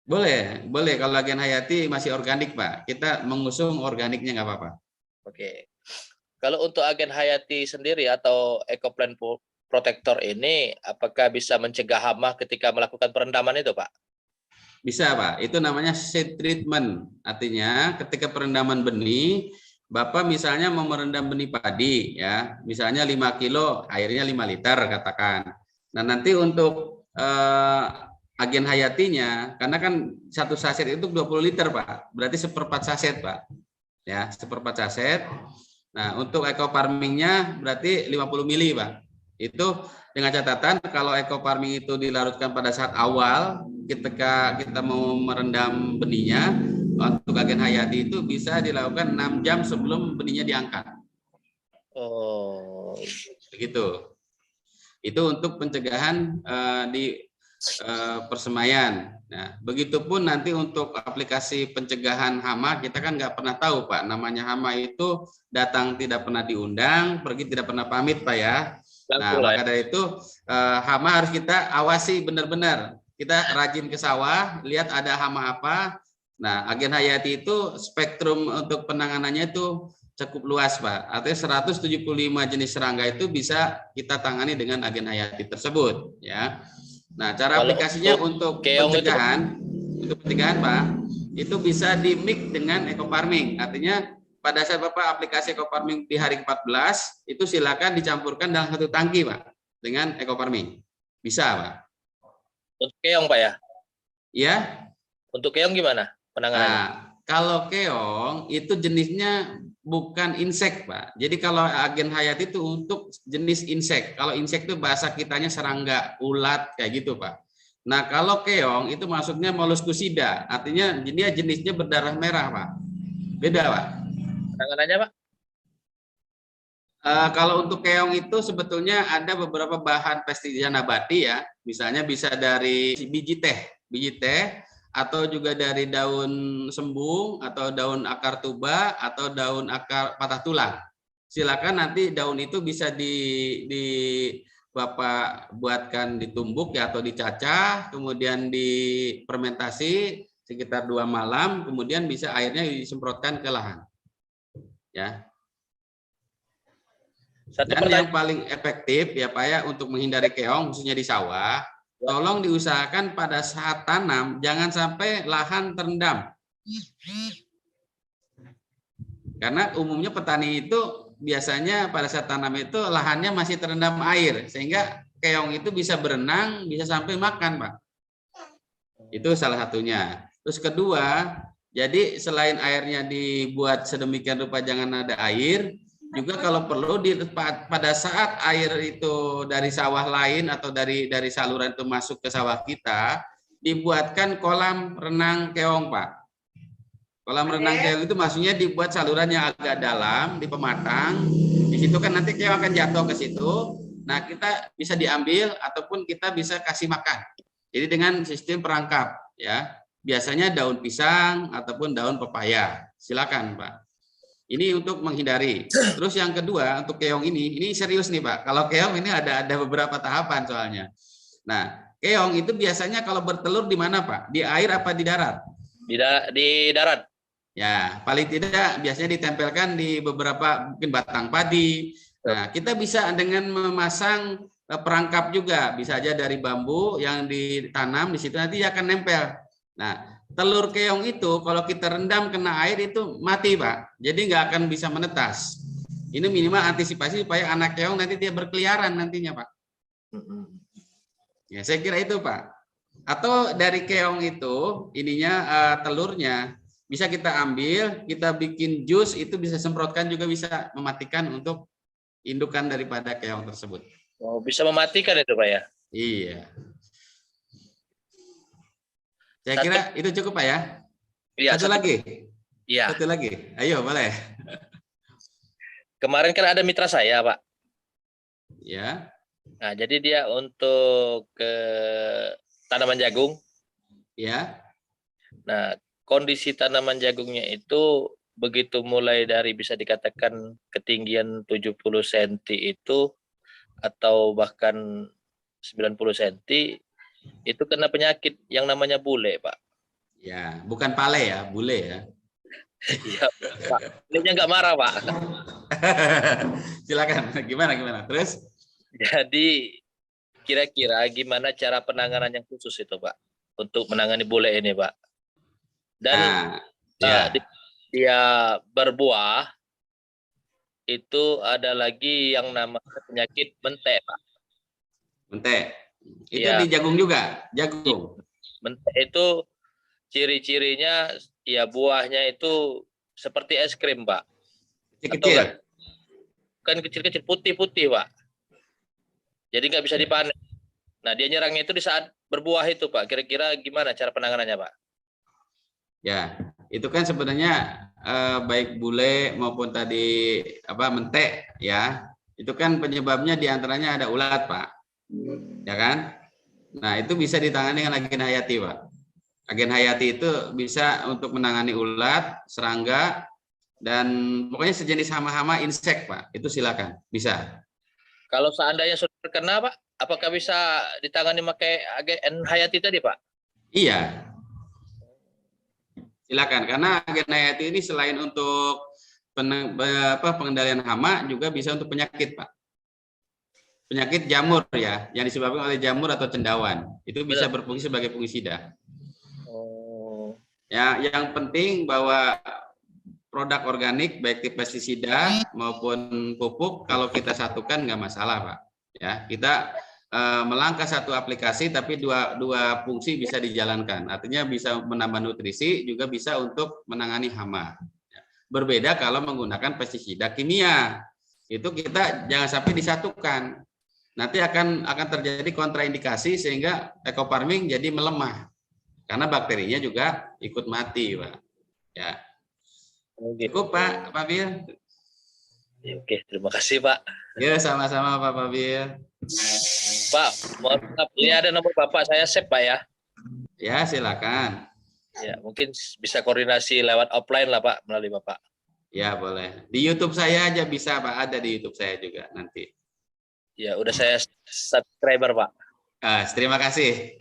Boleh. Kalau agen hayati masih organik, Pak. Kita mengusung organiknya nggak apa-apa. Oke. Kalau untuk agen hayati sendiri atau ekoplan protector ini, apakah bisa mencegah hama ketika melakukan perendaman itu, Pak? Bisa, Pak. Itu namanya seed treatment. Artinya ketika perendaman benih, Bapak misalnya mau merendam benih padi, ya, misalnya 5 kilo, airnya 5 liter katakan. Nah, nanti untuk agen hayatinya, karena kan 1 saset itu 20 liter, Pak. Berarti 1/4 saset, Pak. Ya, 1/4 saset. Nah, untuk eco farmingnya berarti 50 mili, Pak. Itu dengan catatan kalau eco farming itu dilarutkan pada saat awal ketika kita mau merendam benihnya, untuk agen hayati itu bisa dilakukan 6 jam sebelum benihnya diangkat. Oh, begitu. Itu untuk pencegahan di persemaian. Nah, begitupun nanti untuk aplikasi pencegahan hama, kita kan nggak pernah tahu, Pak. Namanya hama itu datang tidak pernah diundang, pergi tidak pernah pamit, Pak ya. Nah, maka dari itu hama harus kita awasi benar-benar. Kita rajin ke sawah, lihat ada hama apa. Nah, agen hayati itu spektrum untuk penanganannya itu cukup luas, Pak. Artinya 175 jenis serangga itu bisa kita tangani dengan agen hayati tersebut, ya. Nah, cara aplikasinya untuk pencegahan, Pak, itu bisa di-mix dengan eco farming. Artinya pada saat Bapak aplikasi eco farming di hari ke-14, itu silakan dicampurkan dalam 1 tangki, Pak, dengan eco farming. Bisa, Pak. Untuk keong, Pak ya? Iya. Untuk keong gimana penanganannya? Nah, kalau keong itu jenisnya bukan insek, Pak. Jadi kalau agen hayati itu untuk jenis insek. Kalau insek itu bahasa kitanya serangga, ulat, kayak gitu, Pak. Nah, kalau keong itu maksudnya molluscida, artinya dia jenisnya berdarah merah, Pak. Beda, Pak. Penanganannya, Pak? Kalau untuk keong itu sebetulnya ada beberapa bahan pestisida nabati ya, misalnya bisa dari biji teh, atau juga dari daun sembung, atau daun akar tuba, atau daun akar patah tulang. Silakan nanti daun itu bisa Bapak buatkan ditumbuk ya atau dicacah, kemudian difermentasi sekitar 2 malam, kemudian bisa airnya disemprotkan ke lahan. Ya. Satu Dan yang pertanyaan. paling efektif ya Pak ya untuk menghindari keong khususnya di sawah, tolong diusahakan pada saat tanam jangan sampai lahan terendam. Karena umumnya petani itu biasanya pada saat tanam itu lahannya masih terendam air sehingga keong itu bisa berenang, bisa sampai makan, Pak. Itu salah satunya. Terus kedua, jadi selain airnya dibuat sedemikian rupa jangan ada air, juga kalau perlu pada saat air itu dari sawah lain atau dari saluran itu masuk ke sawah kita, dibuatkan kolam renang keong, Pak. Kolam renang keong itu maksudnya dibuat saluran yang agak dalam di pematang. Di situ kan nanti keong akan jatuh ke situ. Nah, kita bisa diambil ataupun kita bisa kasih makan. Jadi dengan sistem perangkap ya. Biasanya daun pisang ataupun daun pepaya. Silakan, Pak. Ini untuk menghindari. Terus yang kedua untuk keong ini serius nih Pak. Kalau keong ini ada beberapa tahapan soalnya. Nah, keong itu biasanya kalau bertelur di mana Pak? Di air apa di darat? Di darat. Ya, paling tidak biasanya ditempelkan di beberapa mungkin batang padi. Nah, kita bisa dengan memasang perangkap juga, bisa aja dari bambu yang ditanam di situ nanti akan nempel. Nah, telur keong itu kalau kita rendam kena air itu mati Pak, jadi nggak akan bisa menetas. Ini minimal antisipasi supaya anak keong nanti dia berkeliaran nantinya Pak. Ya, saya kira itu Pak. Atau dari keong itu ininya telurnya bisa kita ambil, kita bikin jus itu bisa semprotkan juga bisa mematikan untuk indukan daripada keong tersebut. Oh, bisa mematikan itu Pak ya? Iya. Saya kira itu cukup Pak ya. Iya, satu lagi. Iya. Satu lagi. Ayo boleh. Kemarin kan ada mitra saya Pak. Ya. Nah, jadi dia untuk tanaman jagung. Ya. Nah, kondisi tanaman jagungnya itu begitu mulai dari bisa dikatakan ketinggian 70 cm itu atau bahkan 90 cm itu kena penyakit yang namanya bule, Pak. Ya, bukan pale ya, bule ya. Iya, Pak. Bulenya nggak marah, Pak. Silakan. Gimana? Terus? Jadi kira-kira gimana cara penanganan yang khusus itu, Pak, untuk menangani bule ini, Pak? Dan dia berbuah itu ada lagi yang namanya penyakit mentek, Pak. Mentek. Itu Ya. di jagung juga, jagung. Mentek itu ciri-cirinya ya buahnya itu seperti es krim, Pak. Kecil-kecil. Kan kecil-kecil putih-putih, Pak. Jadi nggak bisa dipanen. Nah, dia nyerangnya itu di saat berbuah itu, Pak. Kira-kira gimana cara penanganannya, Pak? Ya, itu kan sebenarnya baik bule maupun tadi mentek ya. Itu kan penyebabnya diantaranya ada ulat, Pak. Ya kan? Nah, itu bisa ditangani dengan agen hayati, Pak. Agen hayati itu bisa untuk menangani ulat, serangga, dan pokoknya sejenis hama-hama insek, Pak. Itu silakan, bisa. Kalau seandainya sudah terkena, Pak, apakah bisa ditangani pakai agen hayati tadi, Pak? Iya. Silakan, karena agen hayati ini selain untuk pengendalian hama, juga bisa untuk penyakit, Pak. Penyakit jamur ya, yang disebabkan oleh jamur atau cendawan. Itu bisa berfungsi sebagai fungisida. Oh. Ya, yang penting bahwa produk organik baik di pestisida maupun pupuk kalau kita satukan nggak masalah, Pak. Ya, kita melangkah satu aplikasi tapi dua fungsi bisa dijalankan. Artinya bisa menambah nutrisi, juga bisa untuk menangani hama. Berbeda kalau menggunakan pestisida kimia. Itu kita jangan sampai disatukan. Nanti akan terjadi kontraindikasi sehingga eco farming jadi melemah. Karena bakterinya juga ikut mati, Pak. Ya. Cukup, Pak Pabil. Oke, terima kasih, Pak. Ya, sama-sama Pak Pabil. Pak, mohon maaf, ini ada nomor Bapak saya save, Pak ya. Ya, silakan. Ya, mungkin bisa koordinasi lewat offline lah, Pak, melalui Bapak. Ya, boleh. Di YouTube saya aja bisa, Pak. Ada di YouTube saya juga nanti. Ya, udah saya subscriber, Pak. Terima kasih.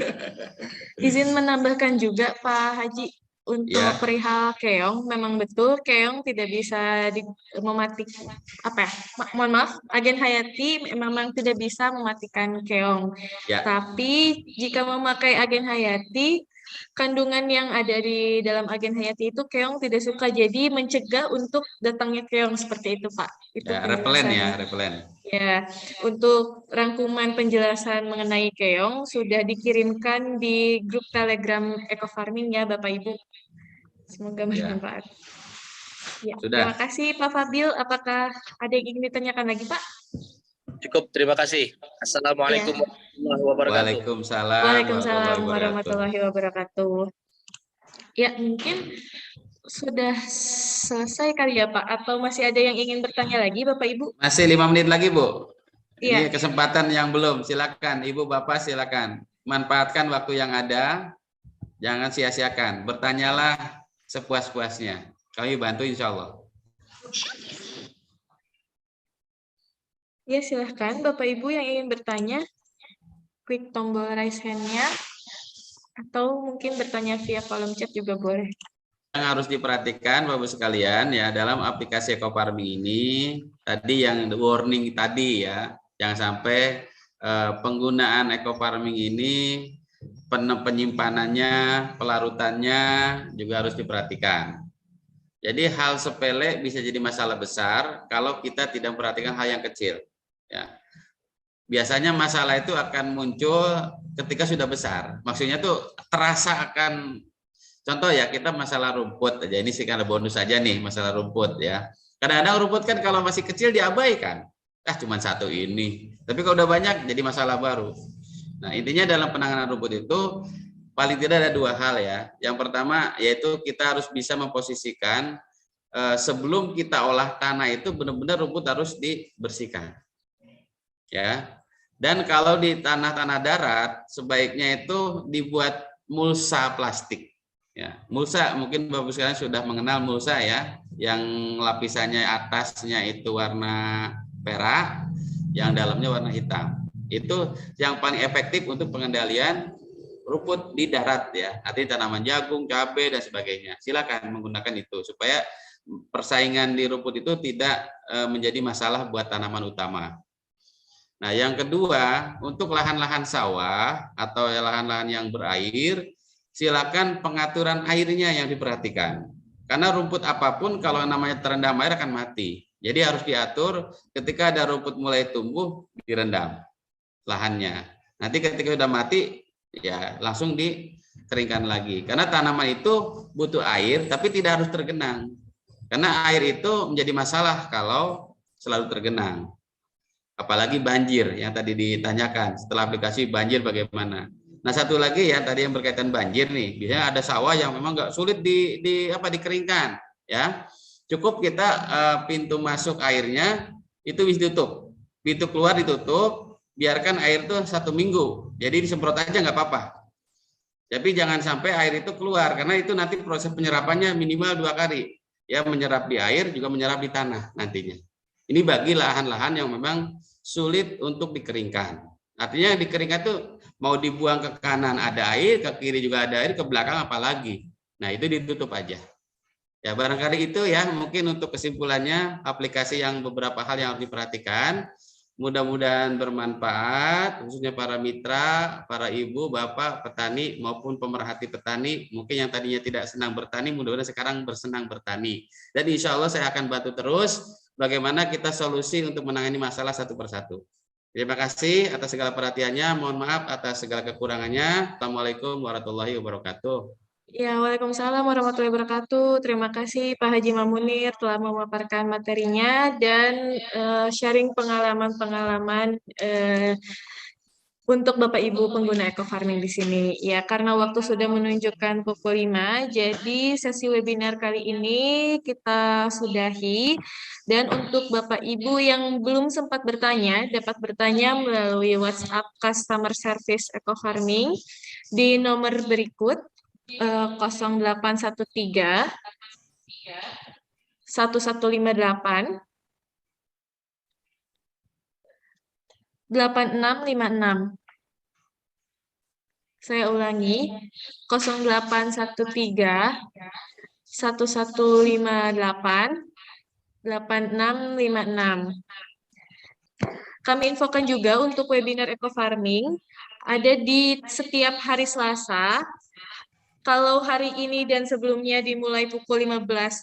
Izin menambahkan juga Pak Haji untuk Ya. perihal keong, memang betul keong tidak bisa mematikan apa ya? Mohon maaf, agen hayati memang tidak bisa mematikan keong. Ya. Tapi jika memakai agen hayati, kandungan yang ada di dalam agen hayati itu keong tidak suka, jadi mencegah untuk datangnya keong seperti itu Pak. Itu Ya, repelen penjelasan. ya, repelen. Ya, untuk rangkuman penjelasan mengenai keong sudah dikirimkan di grup Telegram Eco Farming ya Bapak Ibu. Semoga bermanfaat. Ya, Sudah. terima kasih Pak Fadil. Apakah ada yang ingin ditanyakan lagi Pak? Cukup, terima kasih. Assalamualaikum warahmatullahi wabarakatuh. Waalaikumsalam Waalaikumsalam warahmatullahi wabarakatuh. Ya, mungkin sudah selesai kali ya Pak? Atau masih ada yang ingin bertanya lagi Bapak Ibu? Masih 5 menit lagi Bu. Ini Iya. kesempatan yang belum. Silakan Ibu Bapak, silakan. Manfaatkan waktu yang ada. Jangan sia-siakan. Bertanyalah sepuas-puasnya. Kami bantu insya Allah. Ya, silahkan Bapak Ibu yang ingin bertanya. Klik tombol raise hand-nya. Atau mungkin bertanya via kolom chat juga boleh. Yang harus diperhatikan Bapak sekalian ya dalam aplikasi Eco Farming ini tadi yang warning tadi ya, jangan sampai penggunaan Eco Farming ini penyimpanannya, pelarutannya juga harus diperhatikan. Jadi hal sepele bisa jadi masalah besar kalau kita tidak memperhatikan hal yang kecil ya. Biasanya masalah itu akan muncul ketika sudah besar. Maksudnya tuh terasa akan. Contoh ya, kita masalah rumput aja, ini sih karena bonus aja nih masalah rumput ya. Kadang-kadang rumput kan kalau masih kecil diabaikan, cuma satu ini. Tapi kalau udah banyak jadi masalah baru. Nah intinya dalam penanganan rumput itu paling tidak ada dua hal ya. Yang pertama yaitu kita harus bisa memposisikan sebelum kita olah tanah itu benar-benar rumput harus dibersihkan. Ya. Dan kalau di tanah-tanah darat sebaiknya itu dibuat mulsa plastik. Ya, mulsa mungkin Bapak sekalian sudah mengenal mulsa ya, yang lapisannya atasnya itu warna perak, yang dalamnya warna hitam. Itu yang paling efektif untuk pengendalian rumput di darat ya, artinya tanaman jagung, cabai dan sebagainya. Silakan menggunakan itu supaya persaingan di rumput itu tidak menjadi masalah buat tanaman utama. Nah, yang kedua, untuk lahan-lahan sawah atau lahan-lahan yang berair, silakan pengaturan airnya yang diperhatikan. Karena rumput apapun kalau namanya terendam air akan mati. Jadi harus diatur ketika ada rumput mulai tumbuh direndam lahannya. Nanti ketika sudah mati ya langsung dikeringkan lagi. Karena tanaman itu butuh air tapi tidak harus tergenang. Karena air itu menjadi masalah kalau selalu tergenang. Apalagi banjir yang tadi ditanyakan. Setelah aplikasi banjir bagaimana? Nah satu lagi ya tadi yang berkaitan banjir nih, biasanya ada sawah yang memang nggak sulit dikeringkan, ya cukup kita pintu masuk airnya itu bisa ditutup, pintu keluar ditutup, biarkan air itu 1 minggu, jadi disemprot aja nggak apa-apa. Tapi jangan sampai air itu keluar karena itu nanti proses penyerapannya minimal 2 kali, ya menyerap di air juga menyerap di tanah nantinya. Ini bagi lahan-lahan yang memang sulit untuk dikeringkan. Artinya dikeringkan itu mau dibuang ke kanan ada air, ke kiri juga ada air, ke belakang apalagi. Nah itu ditutup aja. Ya barangkali itu ya mungkin untuk kesimpulannya aplikasi yang beberapa hal yang harus diperhatikan. Mudah-mudahan bermanfaat khususnya para mitra, para ibu, bapak, petani maupun pemerhati petani. Mungkin yang tadinya tidak senang bertani, mudah-mudahan sekarang bersenang bertani. Dan insya Allah saya akan bantu terus bagaimana kita solusi untuk menangani masalah satu persatu. Terima kasih atas segala perhatiannya. Mohon maaf atas segala kekurangannya. Assalamualaikum warahmatullahi wabarakatuh. Ya, waalaikumsalam warahmatullahi wabarakatuh. Terima kasih Pak Haji Mamunir telah memaparkan materinya dan sharing pengalaman-pengalaman untuk Bapak Ibu pengguna Eco Farming di sini. Ya, karena waktu sudah menunjukkan pukul 5, jadi sesi webinar kali ini kita sudahi. Dan untuk Bapak Ibu yang belum sempat bertanya, dapat bertanya melalui WhatsApp Customer Service Eco Farming di nomor berikut 0813 1158 8656. Saya ulangi, 0813 1158 8656. Kami infokan juga untuk webinar Eco Farming ada di setiap hari Selasa. Kalau hari ini dan sebelumnya dimulai pukul 15.00,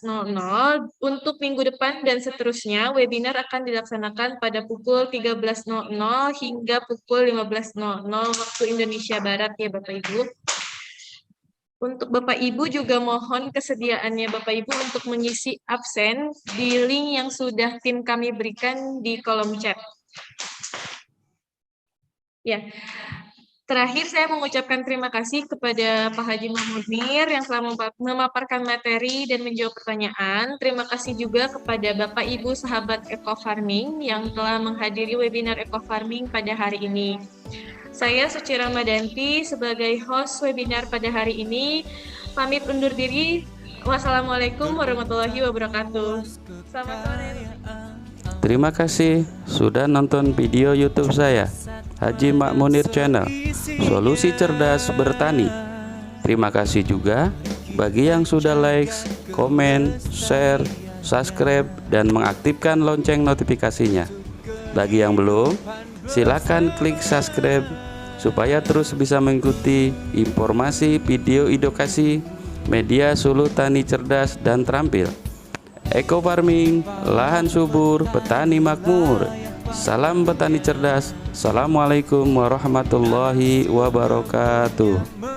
untuk minggu depan dan seterusnya, webinar akan dilaksanakan pada pukul 13.00 hingga pukul 15.00 waktu Indonesia Barat ya Bapak Ibu. Untuk Bapak Ibu juga mohon kesediaannya Bapak Ibu untuk mengisi absen di link yang sudah tim kami berikan di kolom chat. Ya. Terakhir, saya mengucapkan terima kasih kepada Pak Haji Mahmud Nir yang telah memaparkan materi dan menjawab pertanyaan. Terima kasih juga kepada Bapak Ibu sahabat Eco Farming yang telah menghadiri webinar Eco Farming pada hari ini. Saya Suci Ramadanti sebagai host webinar pada hari ini pamit undur diri. Wassalamualaikum warahmatullahi wabarakatuh. Selamat sore. Terima kasih sudah nonton video YouTube saya, Haji Makmunir Channel, Solusi Cerdas Bertani. Terima kasih juga bagi yang sudah like, komen, share, subscribe, dan mengaktifkan lonceng notifikasinya. Bagi yang belum, silakan klik subscribe supaya terus bisa mengikuti informasi video edukasi media Suluh Tani Cerdas dan Terampil. Eco Farming, lahan subur, petani makmur. Salam petani cerdas. Assalamualaikum warahmatullahi wabarakatuh.